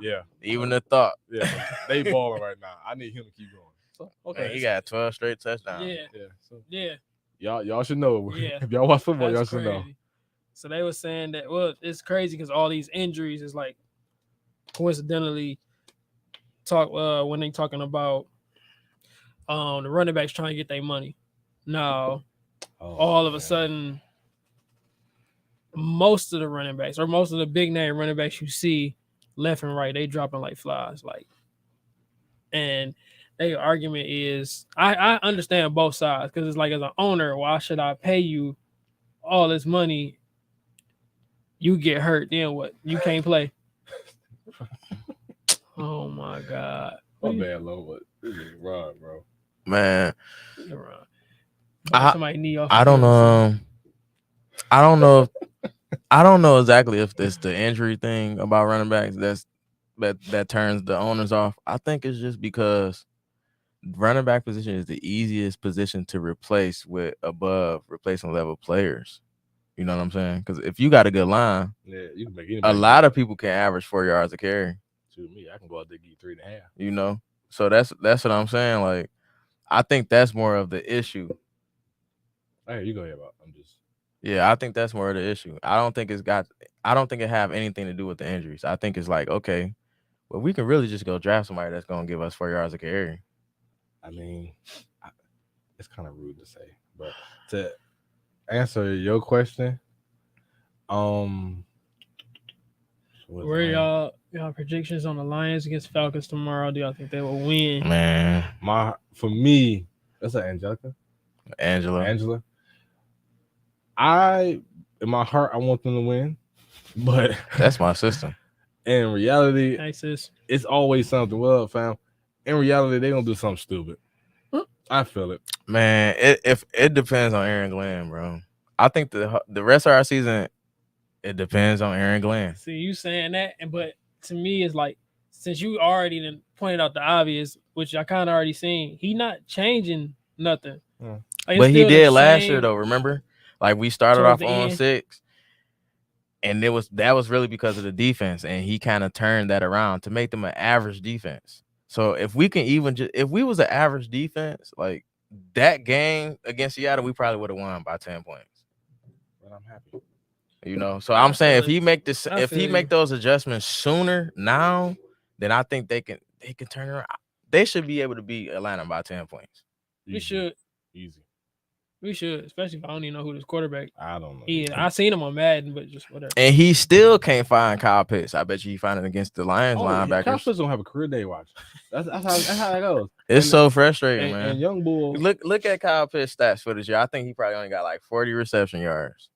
Yeah. Even the thought. Yeah. They balling right now. I need him to keep going. So, okay. Man, he got 12 straight touchdowns. Yeah. Y'all should know. Yeah. If y'all watch football, y'all should know. So they were saying that, well, it's crazy because all these injuries is like coincidentally when they talking about the running backs trying to get their money. Now, all of a sudden, most of the running backs or most of the big name running backs you see left and right, they dropping like flies. And their argument is, I understand both sides because it's like, as an owner, why should I pay you all this money? You get hurt, then what? You can't play. Oh my God. My bad, Lo, but this is wrong, bro. Man. I don't know. I don't know exactly if it's the injury thing about running backs that turns the owners off. I think it's just because running back position is the easiest position to replace with above replacement level players. You know what I'm saying? Because if you got a good line, you can make a lot of people can average 4 yards a carry. To me, I can go out there and get 3.5. You know, so that's what I'm saying. Like, I think that's more of the issue. Hey, you go ahead, I'm just. Yeah, I think that's more of the issue. I don't think it have anything to do with the injuries. I think it's like, okay, well, we can really just go draft somebody that's gonna give us 4 yards a carry. I mean, it's kind of rude to say, but to answer your question, where y'all predictions on the Lions against Falcons tomorrow? Do y'all think they will win? Man, for me, that's Angela. In my heart, I want them to win, but that's my sister. In reality, Hey, sis. it's always something. Well, fam, in reality, they gonna do something stupid. I feel it, man. It depends on Aaron Glenn, bro. I think the rest of our season, it depends on Aaron Glenn. See, you saying that, but to me, it's like since you already done pointed out the obvious, which I kind of already seen, he not changing nothing. Yeah. Like, But he did last year same though. Remember, like we started towards off the on end. 6, and that was really because of the defense, and he kind of turned that around to make them an average defense. So if we can even if we was an average defense, like that game against Seattle, we probably would have won by 10 points. but I'm happy. You know, so I'm saying if he make this, I if he feel make you. those adjustments sooner now, then I think they can turn around. They should be able to beat Atlanta by 10 points. We should. Easy. We should, especially if I don't even know who this quarterback. I don't know. Yeah, I seen him on Madden, but just whatever. And he still can't find Kyle Pitts. I bet you he find it against the Lions linebackers. Kyle Pitts don't have a career day. Watch. That's how that goes. It's so frustrating, man. And young bull. Look at Kyle Pitts' stats for this year. I think he probably only got like 40 reception yards.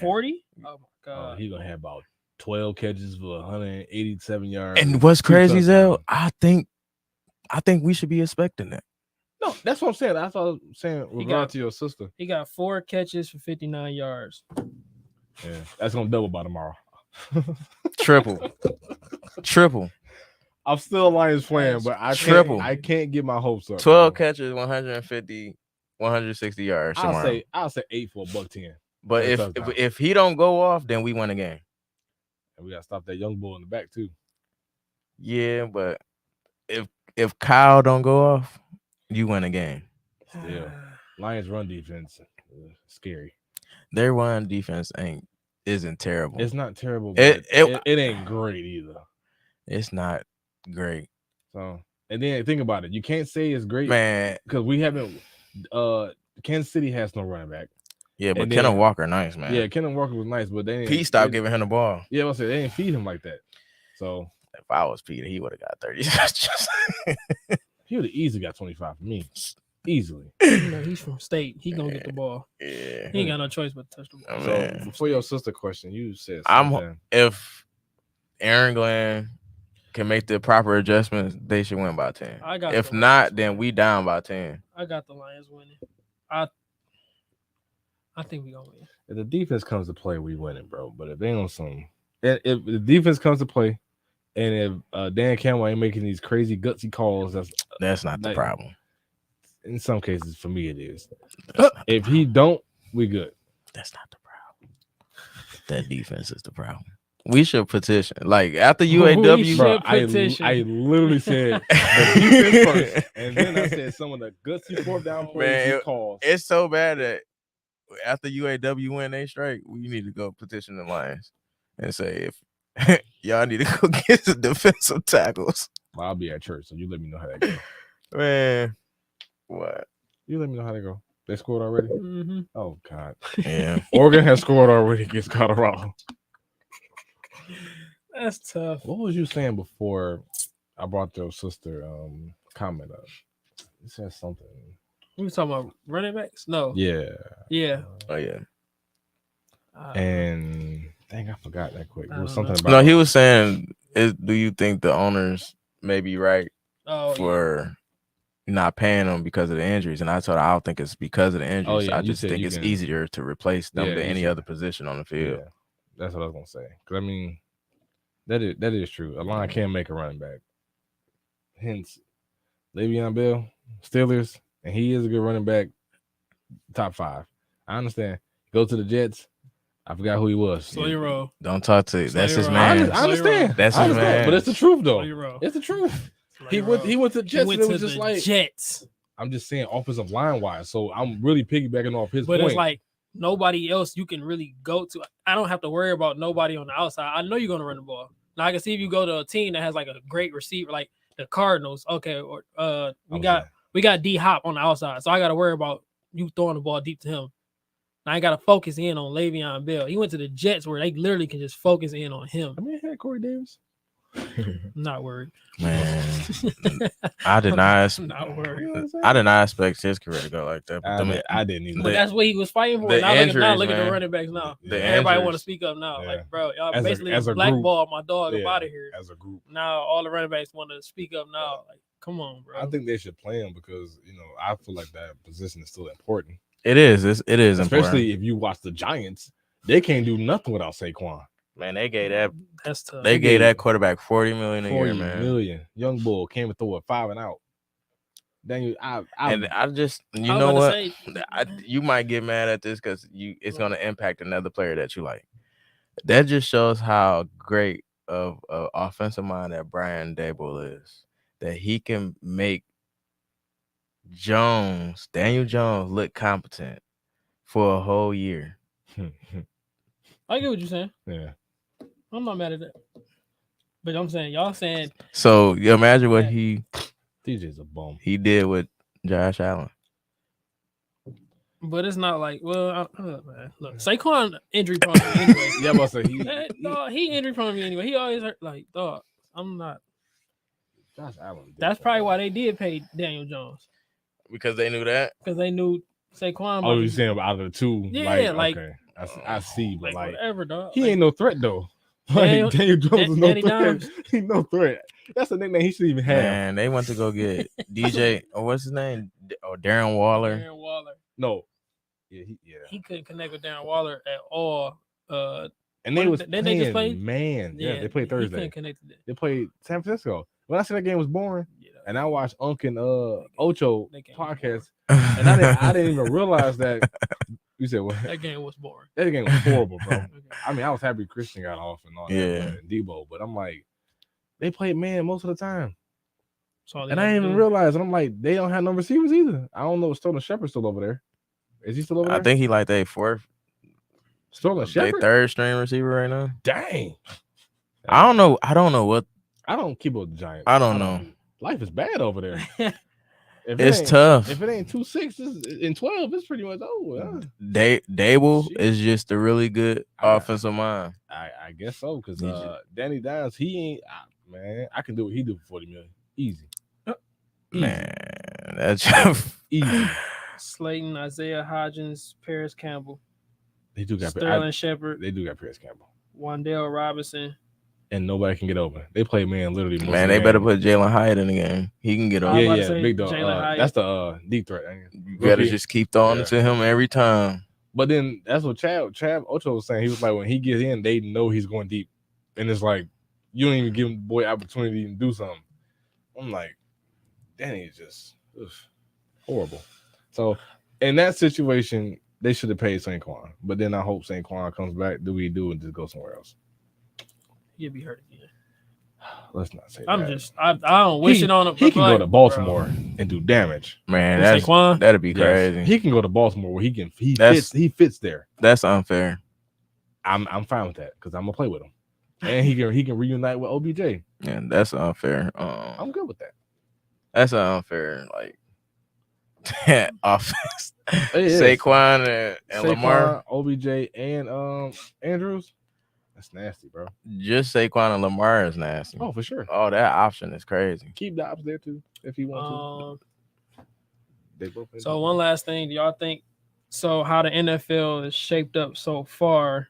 40? Oh my god. He gonna have about 12 catches for 187 yards. And what's crazy, Zell? I think we should be expecting that. No, that's what I'm saying. That's what I was saying with regard to your sister. He got 4 catches for 59 yards. Yeah, that's gonna double by tomorrow. Triple. I'm still a Lions fan, but I can't get my hopes up. 12 catches, 150, 160 yards. I'll say 8 for $110. But if he don't go off, then we win a game. And we gotta stop that young bull in the back too. Yeah, but if Kyle don't go off, you win a game. Still, Lions run defense scary. Their run defense isn't terrible. It's not terrible. But it ain't great either. It's not great. So, and then think about it. You can't say it's great, man, because we haven't. Kansas City has no running back. Yeah, but Kenneth Walker, nice, man. Yeah, Kenneth Walker was nice, but Pete stopped giving him the ball. Yeah, I say they didn't feed him like that. So if I was Peter, he would have got 30. He would have easily got 25 for me. Easily. You know, he's from state. He gonna get the ball. Yeah. He ain't got no choice but to touch the ball. Oh, so before your sister question, you said something. If Aaron Glenn can make the proper adjustments, they should win by 10. If not, then we down by 10. I got the Lions winning. I think we gonna win. If the defense comes to play, we winning, bro. But if they on some, if the defense comes to play, and if Dan Campbell ain't making these crazy gutsy calls, that's not the problem. In some cases, for me, it is. If he don't, we good. That's not the problem. That defense is the problem. We should petition. Like after UAW, bro, I literally said the defense first, and then I said some of the gutsy fourth down plays he calls. It's so bad that after UAW win they strike, we need to go petition the Lions and say if y'all need to go get the defensive tackles. Well, I'll be at church, so you let me know how that goes. Man, what? You let me know how they go. They scored already? Mm-hmm. Oh, God. Yeah. Oregon has scored already against Colorado. That's tough. What was you saying before I brought your sister comment up? You said something. We were talking about running backs? No. Yeah. Yeah. Oh, yeah. And dang, I forgot that quick. It was something about. No, he was saying, do you think the owners may be right for not paying them because of the injuries? And I told her I don't think it's because of the injuries. I just think it's easier to replace them than any other position on the field. Yeah. That's what I was gonna say. Because I mean, that is true. A line can make a running back. Hence, Le'Veon Bell, Steelers, and he is a good running back. Top 5. I understand. Go to the Jets. I forgot who he was. Slow your roll. Don't talk to it. That's his man. I understand. That's his man. But it's the truth, though. It's the truth. He went to the Jets. He went to the Jets. I'm just saying offensive line wise. So I'm really piggybacking off his point. But it's like nobody else you can really go to. I don't have to worry about nobody on the outside. I know you're going to run the ball. Now I can see if you go to a team that has like a great receiver, like the Cardinals. Okay, or we got D Hop on the outside, so I got to worry about you throwing the ball deep to him. I ain't got to focus in on Le'Veon Bell. He went to the Jets where they literally can just focus in on him. I mean, I had Corey Davis. I'm not worried. Man, I did not. I'm not worried. I did not expect his career to go like that. But I didn't either. But that's what he was fighting for. the Now injuries, look at the man. running backs now. The Everybody want to injuries. speak up now. Yeah. Like, bro, y'all As a basically group. blackball my dog up out of here. As a group. Now all the running backs want to speak up now. Like, come on, bro. I think they should play him because I feel like that position is still important. It is. It is Especially important. if you watch the Giants, they can't do nothing without Saquon. Man, they gave that. That's tough. They gave that quarterback $40 million a year, 40 man. million. Young bull came and threw a 5 and out. Then I just, you I was know about what? to say, You might get mad at this because it's going to impact another player that you like. That just shows how great of an offensive mind that Brian Daboll is. That he can make Daniel Jones, look competent for a whole year. I get what you're saying. Yeah. I'm not mad at that. But I'm saying, y'all saying. So you imagine what DJ's a bum. he did with Josh Allen. But it's not like, well, man. Look, Saquon injury prone anyway. Yeah, but so he injury prone anyway. He always hurt. Like, dog, I'm not. Josh Allen. That's probably why they did pay Daniel Jones. Because they knew that? Because they knew Saquon. Oh, you're saying out of the two? Yeah, like okay. I see, but like whatever, dog. he ain't no threat though. Like Daniel Jones is no Danny threat. Dimes. He's no threat. That's a nickname he should even have. Man, they went to go get DJ, or what's his name? Or Darren Waller. Darren Waller. No. He couldn't connect with Darren Waller at all. And they was playing, they just play? man. Yeah, they played He Thursday. couldn't connect to that. They played San Francisco. When I said that game was boring, Yeah, and I watched Unc and Ocho That game was podcast, and I didn't even realize that. You said what? that game was boring. That game was horrible, bro. I mean, I was happy Christian got off and all that, Yeah. and Debo, but I'm like, they played man most of the time, So and I didn't even realize. And I'm like, they don't have no receivers either. I don't know if Sterling Shepard's still over there. Is he still over there? I think he like their Sterling Shepard, third string receiver right now. Dang. I don't know what. I don't keep up with the Giants. I don't know. Life is bad over there. If it It's ain't- tough. If it ain't 2-6 in 12, it's pretty much over. Huh? Dable Shit. is just a really good offensive mind. I guess so because Need you- Danny Dimes, he ain't man. I can do what he do for 40 million, easy. Man, that's Easy. Slayton, Isaiah Hodgins, Paris Campbell, They do got Sterling Shepard, They do got Paris Campbell, Wandale Robinson. and nobody can get over. They play man literally. Most man. of They the better game. put Jalen Hyatt in the game. He can get I over. was Yeah, about to yeah, say big dog. Jalen Hyatt. That's the deep threat. You better just keep throwing Yeah. it to him every time. But then that's what Chad Ocho was saying. He was like, when he gets in, they know he's going deep, and it's like you don't even give him the boy opportunity to do something. I'm like, Danny is just horrible. So in that situation, they should have paid Saquon. But then I hope Saquon comes back, do what he do, and just go somewhere else. He'll be hurt again. Let's not say I'm that. just, I don't wish it on him. He can go like, to Baltimore and do damage. Man, Bro. Saquon? that'd be Yes. crazy. He can go to Baltimore where he That's- fits there. That's unfair. I'm fine with that because I'm gonna play with him, and he can reunite with OBJ. Yeah, that's unfair. I'm good with that. That's an unfair like offense. It is. Saquon and Lamar. OBJ, and Andrews. That's nasty, bro. Just Saquon and Lamar is nasty. Oh, for sure. Oh, that option is crazy. Keep Dobbs there too if he wants to. They both. So one last thing, do y'all think? So how the NFL is shaped up so far?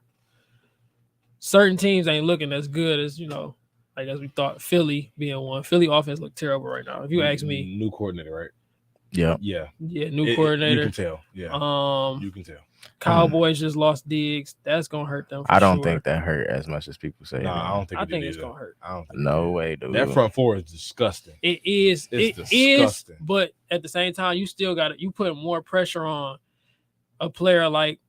Certain teams ain't looking as good as like as we thought. Philly being one. Philly offense look terrible right now. If you ask me, new coordinator, right? Yeah. Yeah. New coordinator. You can tell. Yeah. You can tell. Cowboys just lost Diggs. That's gonna hurt them. For I don't sure. think that hurt as much as people say. No, man. I don't think. I it think did it's either. gonna hurt. I don't think No way, dude. That front four is disgusting. It is. It's It is. disgusting. But at the same time, you still got it. You put more pressure on a player like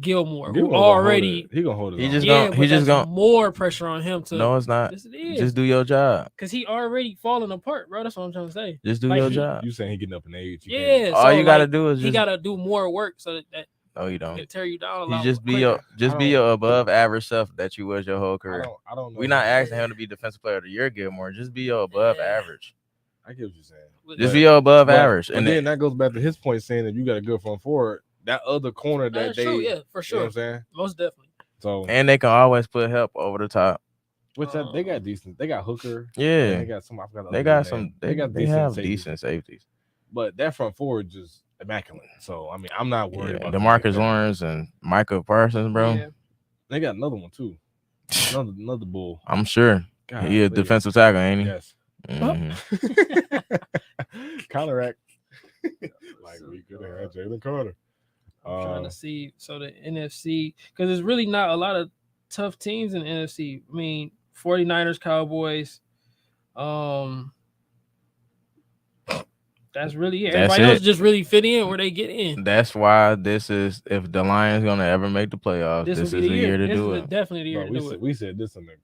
Gilmore, who already. He gonna hold it. He on. just Yeah, gonna- but he just that's gonna- more pressure on him to. No, it's not. Yes, it is. Just do your job. Because he already falling apart, bro. That's what I'm trying to say. Just do Like, your he- job. You saying he getting up in age? You Yeah. can't- All so, you gotta like, do is he just. got to do more work so that No, you can don't. tear you down a You lot. just be quicker. your above average self that you was your whole I career. don't know. We're not asking him to be defensive player of the year, Gilmore. Just be your above Yeah. average. I get what you're saying. Just be your above average. And And then that goes back to his point saying that you got a good front forward. That other corner that That's they, true. Yeah, for you know sure. what I'm saying? Most definitely. So and they can always put help over the top. Which they got decent. They got Hooker. Yeah, they got some. I forgot the they other got dude's some. name. They got have safeties. decent safeties. But that front forward just immaculate. So I mean, I'm not worried about DeMarcus Lawrence and Micah Parsons, bro. Yeah. They got another one too. Another bull. I'm sure. God, He a defensive tackle, ain't he? Yes. Counteract. Like we could have had Jalen Carter. I'm trying to see. So the NFC, because there's really not a lot of tough teams in the NFC. I mean, 49ers, Cowboys. That's really it. Everybody else just really fit in where they get in. That's why this is, if the Lions gonna ever make the playoffs, this is the year to do it. Definitely the year to do it. We said this in the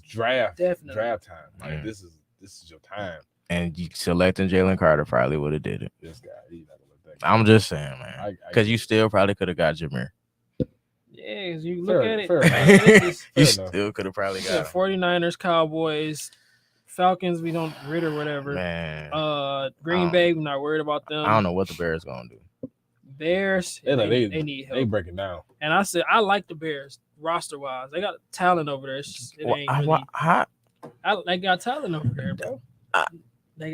draft time. Like this is your time. And you selecting Jalen Carter probably would have did it. This guy, he's not gonna let that. I'm just saying, man, because you still probably could have got Jameer. Yeah, as you look at it, you still could have probably got 49ers, Cowboys, Falcons. We don't rid or whatever. Man, Green Bay. We're not worried about them. I don't know what the Bears gonna do. Bears, they need help. They breaking down. And I said I like the Bears roster wise. They got talent over there. It's just, it ain't really, they got talent over there, bro.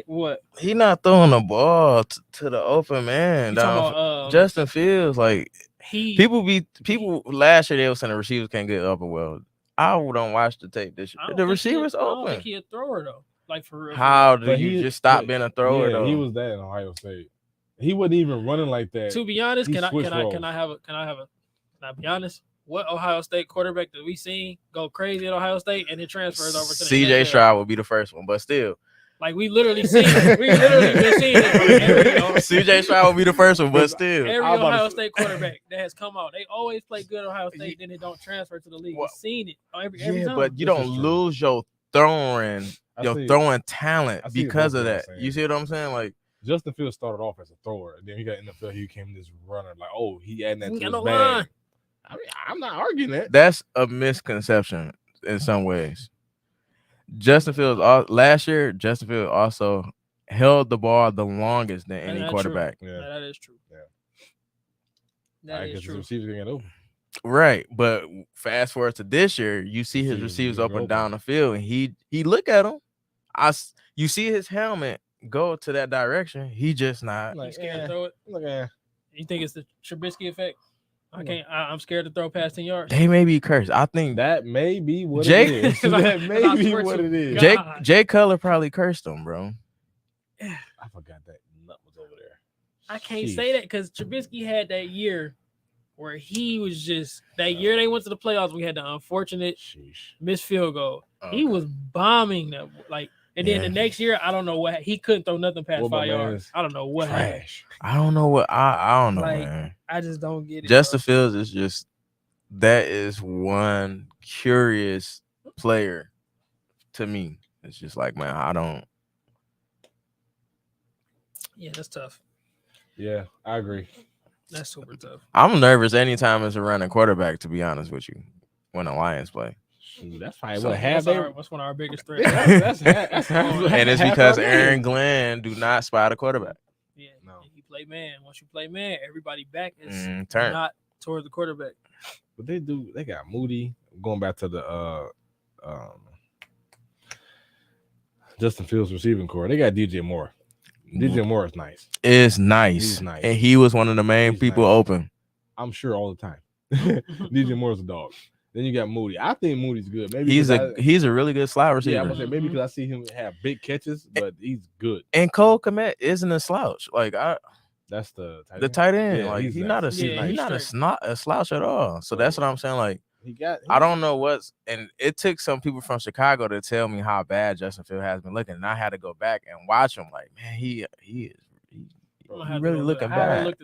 What? He not throwing the ball to the open man. Justin Fields, like people last year they were saying the receivers can't get up well. I don't watch the tape this year. The receivers open. I don't think he a thrower though. Like for real. How do you just stop being a thrower though? He was that in Ohio State. He wasn't even running like that. To be honest, can I be honest? What Ohio State quarterback that we seen go crazy at Ohio State and it transfers over to the CJ Stroud would be the first one, but still. Like we literally seen it. We literally been seeing it. CJ Stroud will be the first one, but still. Every Ohio State quarterback that has come out, they always play good at Ohio State, then they don't transfer to the league. We've seen it every time. But you don't lose your throwing talent because of that. You see what I'm saying? Like Justin Fields started off as a thrower, and then he got NFL. He became this runner. Like, oh, he adding that to his bag. I mean, I'm not arguing that. That's a misconception in some ways. Justin Fields last year, Justin Fields also held the ball the longest than any quarterback. Yeah, that is true. Yeah, that is true. Receivers get open. Right, but fast forward to this year, you see his receivers up and down the field, and he look at them. You see his helmet go to that direction. He just not. He's scared to throw it. You think it's the Trubisky effect? I'm scared to throw past 10 yards. They may be cursed. I think that may be what it is. That may be what it is. Jay Cutler probably cursed him, bro. I forgot that nut was over there. I can't say that because Trubisky had that year where he was just that year they went to the playoffs. We had the unfortunate missed field goal. He was bombing that and then the next year, I don't know what he couldn't throw nothing past 5 yards. I don't know what happened. I don't know what I don't know, man. I just don't get it. Justin Fields is just that is one curious player to me. It's just like, man, I don't. Yeah, that's tough. Yeah, I agree. That's super tough. I'm nervous anytime it's a running quarterback, to be honest with you, when the Lions play. That's probably what's one of our biggest threats. And it's because Aaron Glenn do not spot a quarterback. Yeah, no. He play man. Once you play man, everybody back is turn. Not towards the quarterback. But they do. They got Moody. Going back to the Justin Fields receiving core. They got DJ Moore. DJ Moore is nice. It's nice. He's nice. And he was one of the main people open. I'm sure all the time. DJ Moore's a dog. Then you got Moody. I think Moody's good. Maybe he's a really good slot receiver. Yeah, I'm gonna say maybe because I see him have big catches, but he's good. And Cole Kmet isn't a slouch. That's the tight end. Yeah, he's not a slouch at all. So that's what I'm saying. Like I don't know and it took some people from Chicago to tell me how bad Justin Fields has been looking, and I had to go back and watch him. Like, man, he is. He's really looking bad.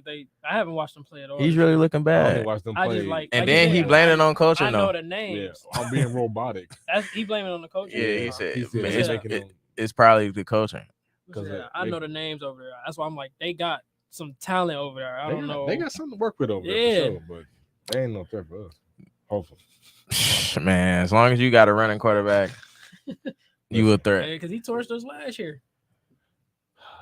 I haven't watched him play at all. He's really looking bad. And then he blamed it on coaching. I know the names. Yeah, I'm being robotic. He blamed it on the coaching. Yeah, he said it's probably the coaching. I know the names over there. That's why I'm like, they got some talent over there. I don't know. They got something to work with over there, for sure, but they ain't no threat for us. Hopefully, man. As long as you got a running quarterback, you a threat. Because he torched us last year.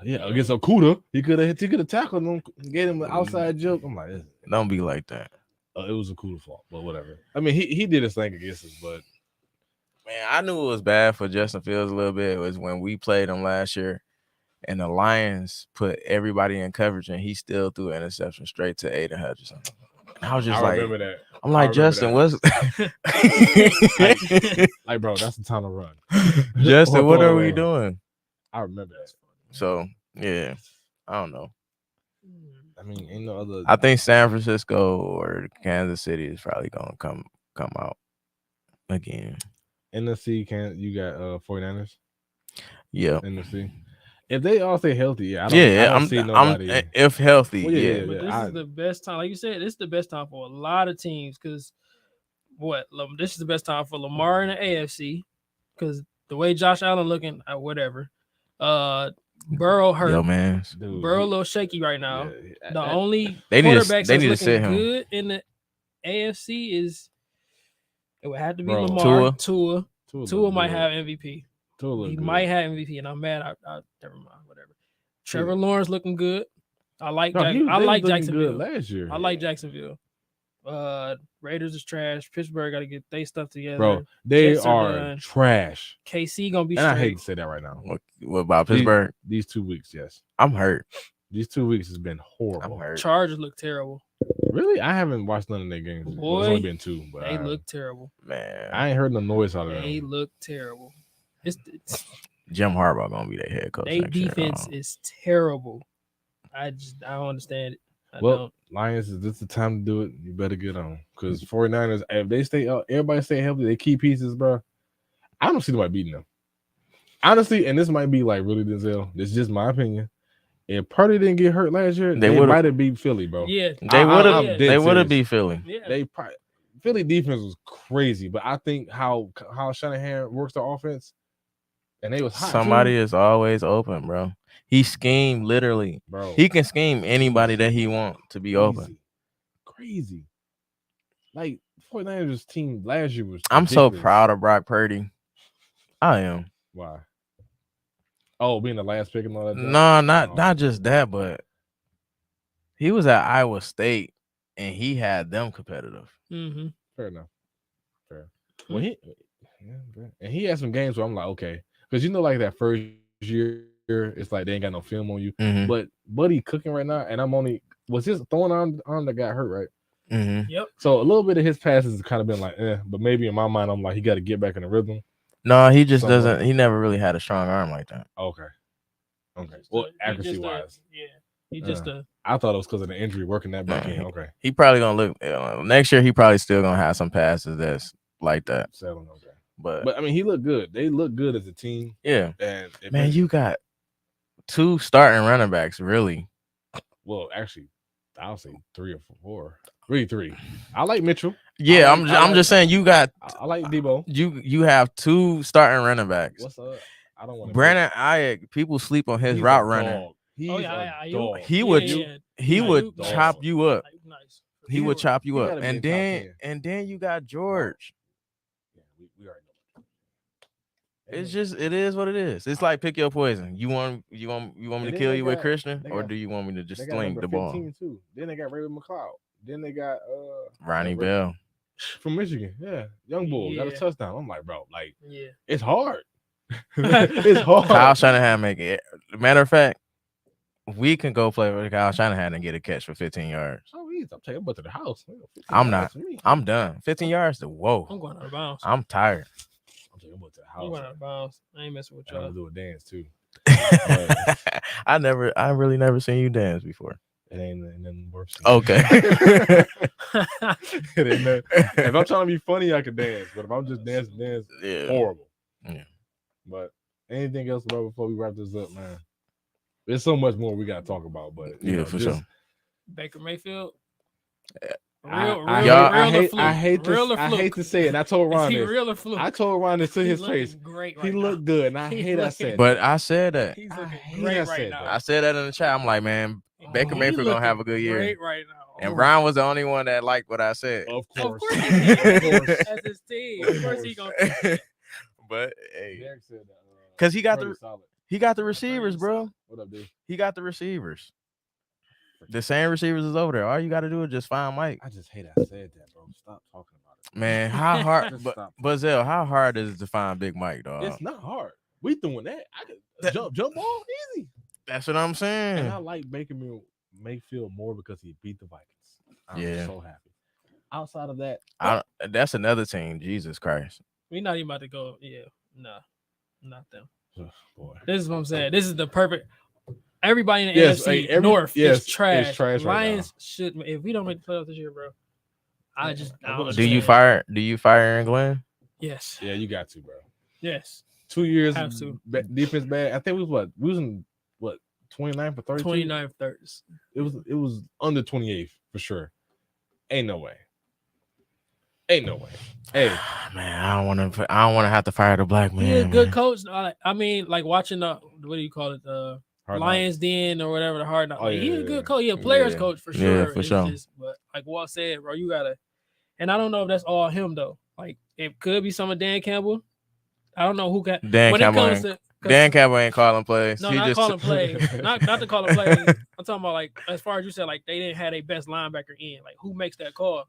Yeah, against Okuda, he could have tackled him, gave him an outside joke. I'm like, don't be like that. It was Okuda's fault, but whatever. I mean, he did his thing against us, but Man, I knew it was bad for Justin Fields a little bit. It was when we played him last year, and the Lions put everybody in coverage, and he still threw an interception straight to Aiden Hutchinson. And I was just remember that. I'm like, Justin, what's like, bro? That's the time to run. Justin, what are we doing? I remember that. So yeah, I don't know. I mean, ain't no other. I think San Francisco or Kansas City is probably gonna come out again. NFC, you got 49ers. Yeah. NFC. If they all stay healthy, I don't see nobody. If healthy, But this is the best time. Like you said, this is the best time for a lot of teams because this is the best time for Lamar in the AFC because the way Josh Allen looking, whatever. Burrow hurt. Yo, man. Burrow a little shaky right now. Yeah, the only they quarterbacks need that's to sit looking him. good in the AFC is it would have to be Lamar. Tua might have MVP. He might have MVP, and I'm mad. I never mind. Whatever. Trevor Lawrence looking good. I like Jacksonville last year. I like Jacksonville. Raiders is trash. Pittsburgh got to get their stuff together. Bro, they Jets are trash. KC gonna be and straight. I hate to say that right now. What about Pittsburgh? These 2 weeks, yes. I'm hurt. These 2 weeks has been horrible. I'm hurt. Chargers look terrible. Really? I haven't watched none of their games. Boy, it's only been 2, but they look terrible. Man, I ain't heard no noise out of them. They look terrible. It's Jim Harbaugh gonna be their head coach. Their defense is terrible. I don't understand it. I don't. Lions, is this the time to do it? You better get on. Because 49ers, if they stay up, everybody stay healthy, they key pieces, bro. I don't see nobody beating them. Honestly, and this might be like really Denzel. This is just my opinion. If Purdy didn't get hurt last year, they might have beat Philly, bro. Yeah, they would have. They would have beat Philly. Yeah. Philly defense was crazy, but I think how Shanahan works the offense, and they was hot. Somebody is always open, bro. He schemed literally, bro. He can scheme anybody that he wants to be open. Crazy. Like 49ers team last year was. I'm so proud of Brock Purdy. I am. Why? Oh, being the last pick and all that. No, not just that, but he was at Iowa State and he had them competitive. Mm-hmm. Fair enough. Fair. Well, he had some games where I'm like, okay, because like that first year, it's like they ain't got no film on you. Mm-hmm. But Buddy cooking right now, and was his throwing on that got hurt, right? Mm-hmm. Yep. So a little bit of his passes has kind of been like, but maybe in my mind, I'm like, he got to get back in the rhythm. No, he just doesn't. He never really had a strong arm like that. Okay. Well, accuracy wise, he just I thought it was because of the injury working that back in. Okay. He probably gonna look next year. He probably still gonna have some passes that's like that. Okay. But I mean, he looked good. They look good as a team. Yeah. And man, you got 2 starting running backs, really. Well, actually, I'll say 3 or 4. Really 3. I like Mitchell. Yeah, I'm just saying you got. I like Debo. You have 2 starting running backs. What's up? I don't want Brandon Ayuk. People sleep on his route runner. He's a dog. He would chop you up. Nice. He would chop you up, and then you got George. Yeah, we already know. It's just it is what it is. It's like pick your poison. You want me to kill you with Christian, or do you want me to just sling the ball? Too. Then they got Raven McLeod. Then they got Ronnie Bell from Michigan. Yeah, young bull got a touchdown. I'm like, bro, it's hard. It's hard. Kyle Shanahan make it. Matter of fact, we can go play with Kyle Shanahan and get a catch for 15 yards. Oh, easy. I'm taking a to the house. I'm not. I'm done. 15 yards to whoa. I'm going out of bounds. I'm tired. I'm taking a to the house. I'm going out of bounds. I ain't messing with y'all. I'm gonna do a dance too. I really never seen you dance before. It ain't nothing worse. Okay. If I'm trying to be funny, I can dance. But if I'm just dancing, horrible. Yeah. But anything else, bro, before we wrap this up, man? There's so much more we gotta talk about, but for sure. Baker Mayfield. I hate to say it. And I told Ron this. Real or fluke? I told Ron this to his face. Great he looked good, and I hate I said. But I said that. He's looking great right now. I said that in the chat. I'm like, man, Baker Mayfield gonna have a good year. Great right now. And Ron was the only one that liked what I said. Of course. As his team. Of course he gonna. But hey, because he got the receivers, bro. What up, dude? He got the receivers. The same receivers is over there. All you got to do is just find Mike. I just hate I said that, bro. Stop talking about Man, how hard? Just but stop. Buzzell, how hard is it to find Big Mike, dog? It's not hard. We doing that. I could jump ball easy. That's what I'm saying. And I like Baker Mayfield more because he beat the Vikings. I'm so happy. Outside of that, that's another team. Jesus Christ. We're not even about to go. Yeah, no, not them. Boy. This is what I'm saying. This is the perfect. Everybody in the NFC North is trash. It's trash Lions right should. If we don't make the playoffs this year, bro, I don't Do you fire Aaron Glenn? Yes. Yeah, you got to, bro. Yes. 2 years. Have to. Defense bad. I think we was in 29 for 32? 29 for 30s. It was under 28 for sure. Ain't no way. Hey, man, I don't want to have to fire the black man. He's a good coach. I mean, like watching what do you call it? The Lions Den or whatever, the Hard Knocks. He's a good coach. He's a player's coach for sure. Yeah, for sure. But like Walt said, bro, you gotta. And I don't know if that's all him though. Like it could be some of Dan Campbell. I don't know who got Dan Campbell ain't calling plays. No, not calling plays. not to call a play. I'm talking about like as far as you said, like they didn't have their best linebacker in. Like who makes that call?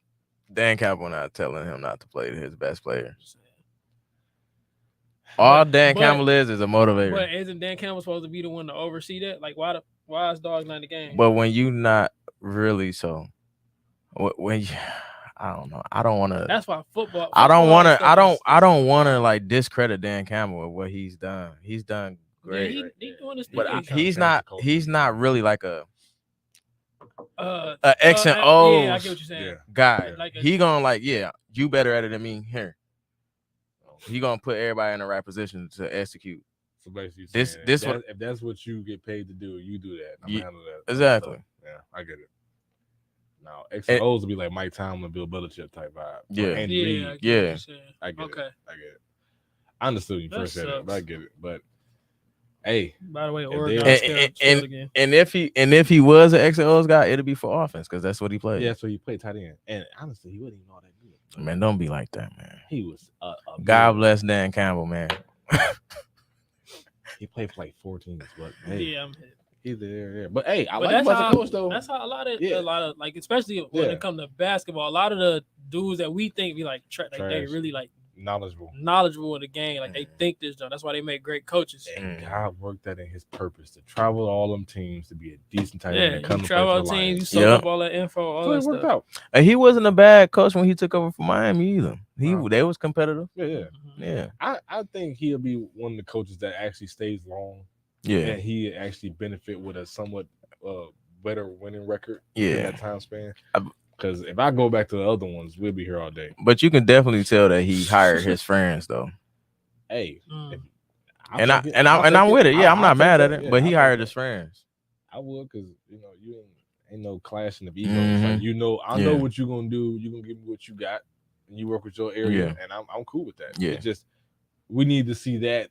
Dan Campbell not telling him not to play to his best player. All Dan Campbell is a motivator. But isn't Dan Campbell supposed to be the one to oversee that? Like why is Dog not in the game? But when you not really so, when you, I don't know. I don't want to. That's why football. I don't want to. I don't want to like discredit Dan Campbell with what he's done. He's done great. Yeah, he doing his thing. But he's not really like a X and O's yeah, I get what you're saying. guy. Like he gonna you better at it than me here. He gonna put everybody in the right position to execute. So basically, if that's what you get paid to do, you do that. I'm handle that. Exactly. So, yeah, I get it. Now X and O's will be like Mike Tomlin, Bill Belichick type vibe. Yeah, Andy Reid. I get it. I get it. I understood you That first said it, sucks. but I get it. But hey, by the way, Oregon and if he was an X and O's guy, it'd be for offense because that's what he played. Yeah, so he played tight end, and honestly, he wasn't even all that good. Man, don't be like that, man. He was. God bless Dan Campbell, man. He played for like 4 teams, but hey, yeah, I'm hit. He's there. But hey, I like him as a coach though. That's how a lot of like, especially when it comes to basketball, a lot of the dudes that we think be like they really like knowledgeable in the game. Like they think this job. That's why they make great coaches. And God worked that in His purpose to travel all them teams to be a decent tight end. Yeah, you travel all teams, you soak up all that info, all that stuff. Out. And he wasn't a bad coach when he took over from Miami either. They was competitive. Yeah. I think he'll be one of the coaches that actually stays long. Yeah, and he actually benefit with a somewhat better winning record in that time span. Because if I go back to the other ones, we'll be here all day. But you can definitely tell that he hired his friends though. Hey, I'm with it. Yeah, I'm not mad at it. But he hired his friends. I would, because you ain't no clashing of egos. Like, I know what you're gonna do. You're gonna give me what you got, and you work with your area, and I'm cool with that. Yeah, it's just we need to see that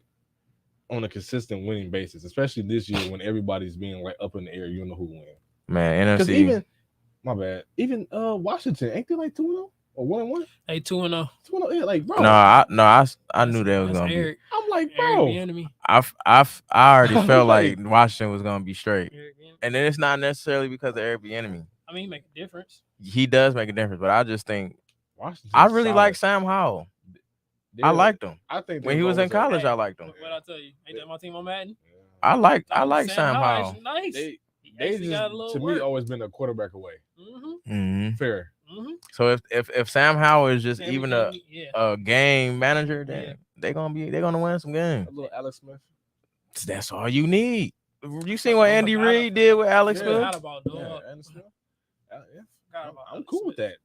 on a consistent winning basis, especially this year when everybody's being like up in the air. You don't know who win. Man, NFC. Even my bad. Even Washington ain't they like 2-0 or 1-1? Hey, 2-0. 2-0. Yeah, like bro. I knew that was gonna be. I'm like, bro. I already felt like Washington was gonna be straight, and then it's not necessarily because of Eric Bieniemy. I mean, he make a difference. He does make a difference, but I just think I really like Sam Howell. I liked him. I think when he was in college, I liked him. What I tell you, ain't that my team on Madden? I like Sam Howell. Nice. They just to me always been a quarterback away. Fair. So if Sam Howell is just even a game manager, then they're gonna win some games. A little Alex Smith. That's all you need. You seen what Andy Reid did with Alex Smith? I'm cool with that.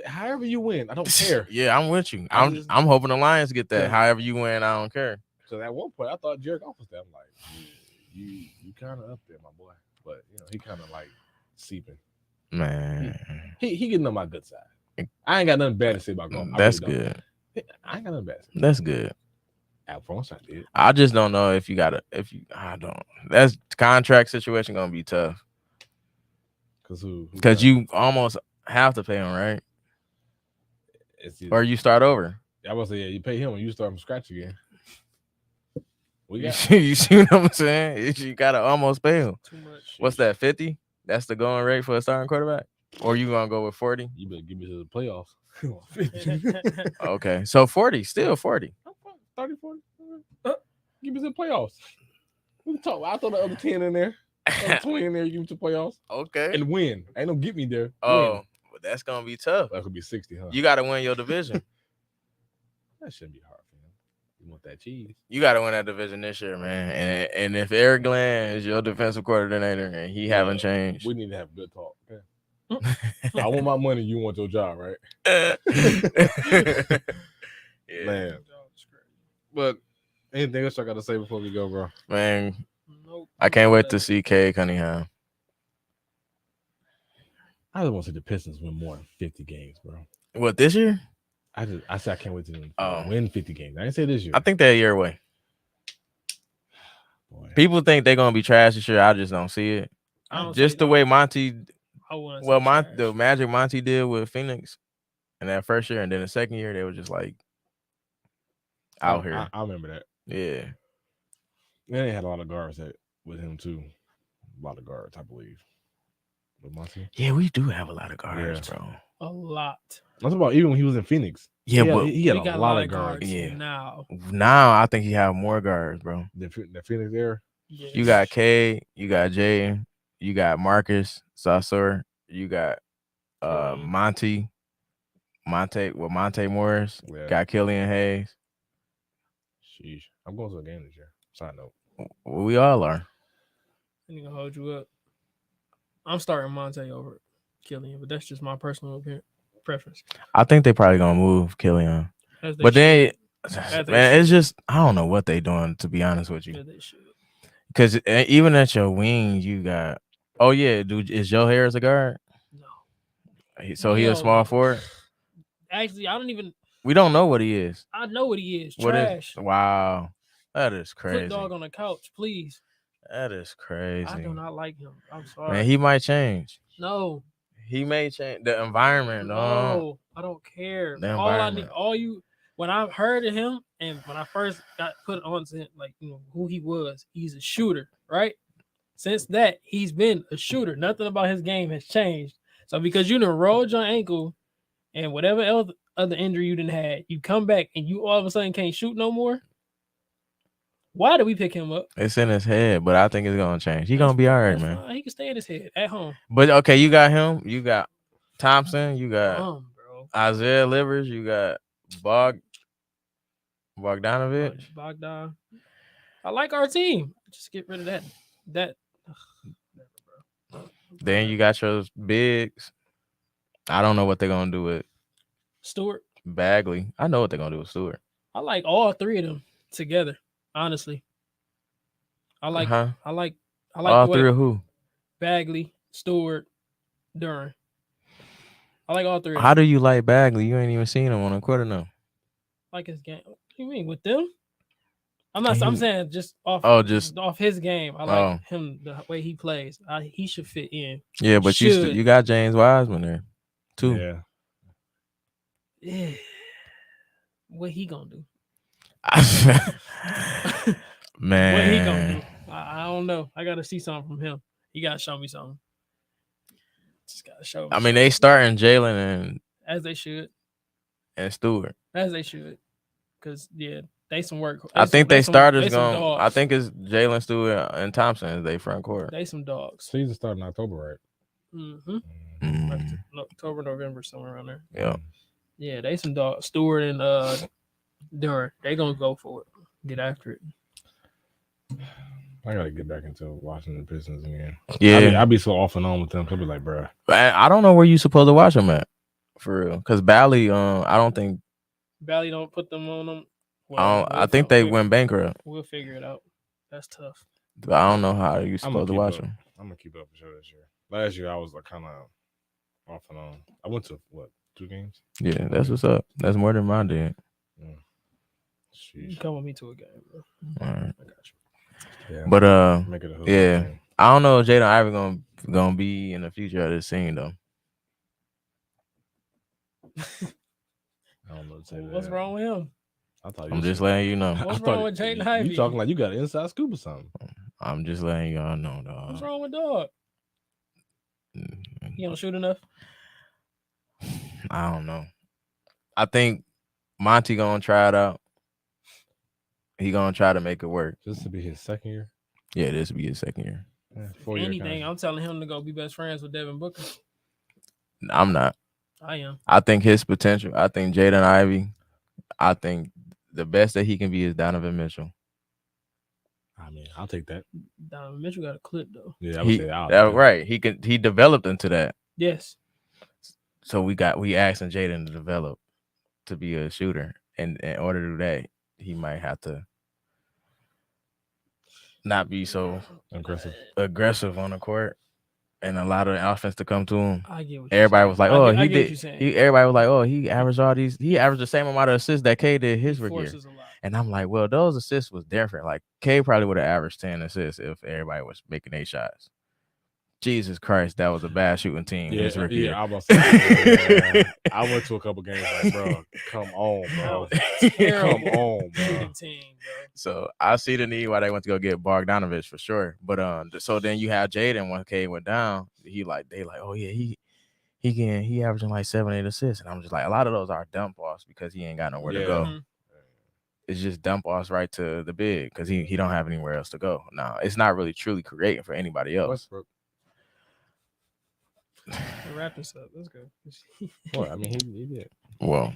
However you win, I don't care. Yeah, I'm with you. I'm hoping the Lions get that. However you win, I don't care. Because at one point I thought Jared Goff was there. I'm like, you kind of up there, my boy. But he kind of like seeping. Man, he getting on my good side. I ain't got nothing bad to say about Goff. That's good. I ain't got nothing bad to say. That's good. At first I did. I just don't know if I don't. That's contract situation gonna be tough. Because you almost have to pay him, right? Or you start over. I was say, you pay him when you start from scratch again. You see what I'm saying? You gotta almost pay him. Too much. What's that? 50? That's the going rate for a starting quarterback. Or you gonna go with 40? You better give me to the playoffs. 50. Okay, so 40, still 40. 30, 40. Give me to the playoffs. We talk. I throw the other 10 in there. Throw 20 in there. Give me to the playoffs. Okay. And win. Ain't no get me there. Oh, Win. but that's gonna be tough. That could be 60, huh? You gotta win your division. That shouldn't be hard for him. You want that cheese. You gotta win that division this year, man. And if Eric Glenn is your defensive coordinator and he haven't changed, we need to have good talk. Okay? I want my money. You want your job, right? Yeah. Man. But anything else I got to say before we go, bro? Man, Nope. I can't wait to see Cade Cunningham. I just want to see the Pistons win more than 50 games, bro. What, this year? I said I can't wait to win 50 games. I didn't say this year. I think they're a year away. Boy. People think they're gonna be trash this year. I just don't see it. Just the way Monty. The Magic Monty did with Phoenix in that first year, and then the second year they were just like out here. I remember that. Yeah. They had a lot of guards with him too. A lot of guards, I believe. With Monty. Yeah, we do have a lot of guards, bro. A lot. That's about even when he was in Phoenix. Yeah, but he had a lot of guards. Yeah. Now I think he have more guards, bro. The Phoenix there. Yes. You got K, you got Jay, you got Marcus Saucer, you got Monte Morris, got Killian Hayes. Sheesh. I'm going to a game this year. Side note. Well, we all are. I'm gonna hold you up. I'm starting Monte over Killian, but that's just my personal preference. I think they probably gonna move Killian, but then it's just I don't know what they doing, to be honest with you. They should. Because even at your wing, you got dude, is Joe Harris a guard? No. So he a small forward? Actually, I don't even. We don't know what he is. I know what he is. What Trash. Wow, that is crazy. Put dog on the couch, please. That is crazy. I do not like him. I'm sorry. Man, he might change. No. He may change the environment. No, I don't care. When I heard of him and when I first got put on to him, like, you know, who he was, he's a shooter, right? Since that, he's been a shooter. Nothing about his game has changed. So because you done rolled your ankle and whatever else other injury you done had, you come back and you all of a sudden can't shoot no more. Why did we pick him up? It's in his head, but I think it's gonna change. He's gonna be all right, man. He can stay in his head at home. But okay, you got him. You got Thompson. You got bro. Isaiah Livers. You got Bogdanovich. Bogdan. I like our team. Just get rid of that. Never, bro. Then you got your bigs. I don't know what they're gonna do with Stewart. Bagley. I know what they're gonna do with Stewart. I like all three of them together. Honestly, I like all three of who? Bagley, Stewart, Duran. I like all three. How do you like Bagley? You ain't even seen him on a quarter now. Like his game. What do you mean with them? I'm saying just off. Off his game. I like him the way he plays. He should fit in. Yeah, but you got James Wiseman there too. Yeah. What he gonna do? Man, what he gonna do? I don't know. I gotta see something from him. He gotta show me something. Just gotta show me. I mean, they starting Jalen and as they should, and Stewart as they should, because they some work. I think they starters going. I think it's Jalen, Stewart, and Thompson as they front court. They some dogs. Season starting October, right? October, November, somewhere around there. Yeah. Yeah, they some dogs. Stewart and Duran. They gonna go for it. Get after it. I gotta get back into watching the Pistons again. Yeah, I'll be so off and on with them. I'll be like, bro, I don't know where you supposed to watch them at, for real. Because Bally, I don't think Bally don't put them on them. Well, I think they went bankrupt. We'll figure it out. That's tough. But I don't know how you supposed to watch them. I'm gonna keep up the show this year. Last year I was like kind of off and on. I went to 2 games? Yeah, that's what's up. That's more than mine did. You come with me to a game, bro. All right. I got you. Yeah. But make it a game. I don't know if Jaden Ivey gonna be in the future of this scene though. I don't know what to say. What's wrong with him? I'm just letting you know. What's wrong with Jaden Ivey? You talking like you got an inside scoop or something? I'm just letting y'all know, dog. What's wrong with dog? He don't shoot enough. I don't know. I think Monty gonna try it out. He gonna try to make it work. This to be his second year. Yeah, this will be his second year. Yeah, If anything, I'm telling him to go be best friends with Devin Booker. I'm not. I am. I think his potential. I think Jaden Ivey. I think the best that he can be is Donovan Mitchell. I mean, I'll take that. Donovan Mitchell got a clip though. Yeah, I would say I'll right. He developed into that. Yes. So we asking Jaden to develop to be a shooter, and in order to do that, he might have to not be so aggressive on the court, and a lot of offense to come to him. I get what everybody was like, "Oh, he did." Everybody was like, "Oh, he averaged all these. He averaged the same amount of assists that K did his rookie year." And I'm like, "Well, those assists was different. Like K probably would have averaged 10 assists if everybody was making 8 shots." Jesus Christ, that was a bad shooting team. Yeah, his rookie year. I was saying, I went to a couple games like, bro, come on, bro. Come on, bro. Team, bro. So I see the need why they went to go get Bogdanovich for sure. But so then you have Jaden when K went down. They like, oh yeah, he averaging like 7-8 assists, and I'm just like, a lot of those are dump offs because he ain't got nowhere to go. Mm-hmm. It's just dump offs right to the big because he don't have anywhere else to go. No, it's not really truly creating for anybody else. Westbrook. Wrap this up. Let's go. Well, I mean, he did. Well,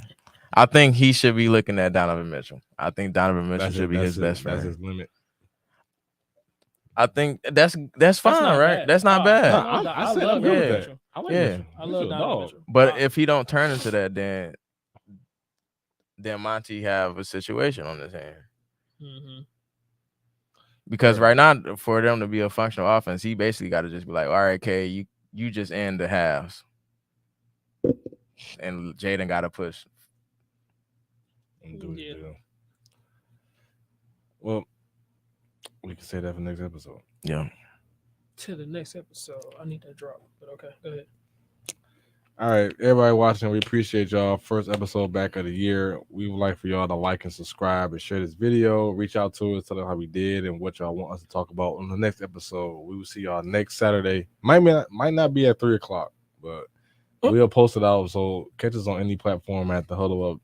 I think he should be looking at Donovan Mitchell. I think Donovan Mitchell should be his best friend. That's his limit. I think that's fine, right? Bad. That's not bad. I love Mitchell. I like Yeah. Mitchell. I love Donovan Mitchell. But if he don't turn into that, then Monty have a situation on his hand. Mm-hmm. Because right now, for them to be a functional offense, he basically got to just be like, all right, K, you just end the halves. And Jaden got to push. And do his deal. Well, we can say that for next episode. Yeah. To the next episode. I need that drop. But okay, go ahead. All right, everybody watching, we appreciate y'all. First episode back of the year. We would like for y'all to like and subscribe and share this video. Reach out to us, tell us how we did and what y'all want us to talk about on the next episode. We will see y'all next Saturday. Might not be at 3:00, but we'll post it out. So catch us on any platform at the Huddle Up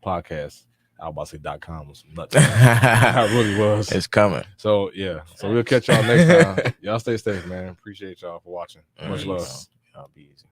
Podcast. I was about to say .com was nuts. I really was. It's coming. So yeah. So we'll catch y'all next time. Y'all stay safe, man. Appreciate y'all for watching. Much love. Y'all be easy.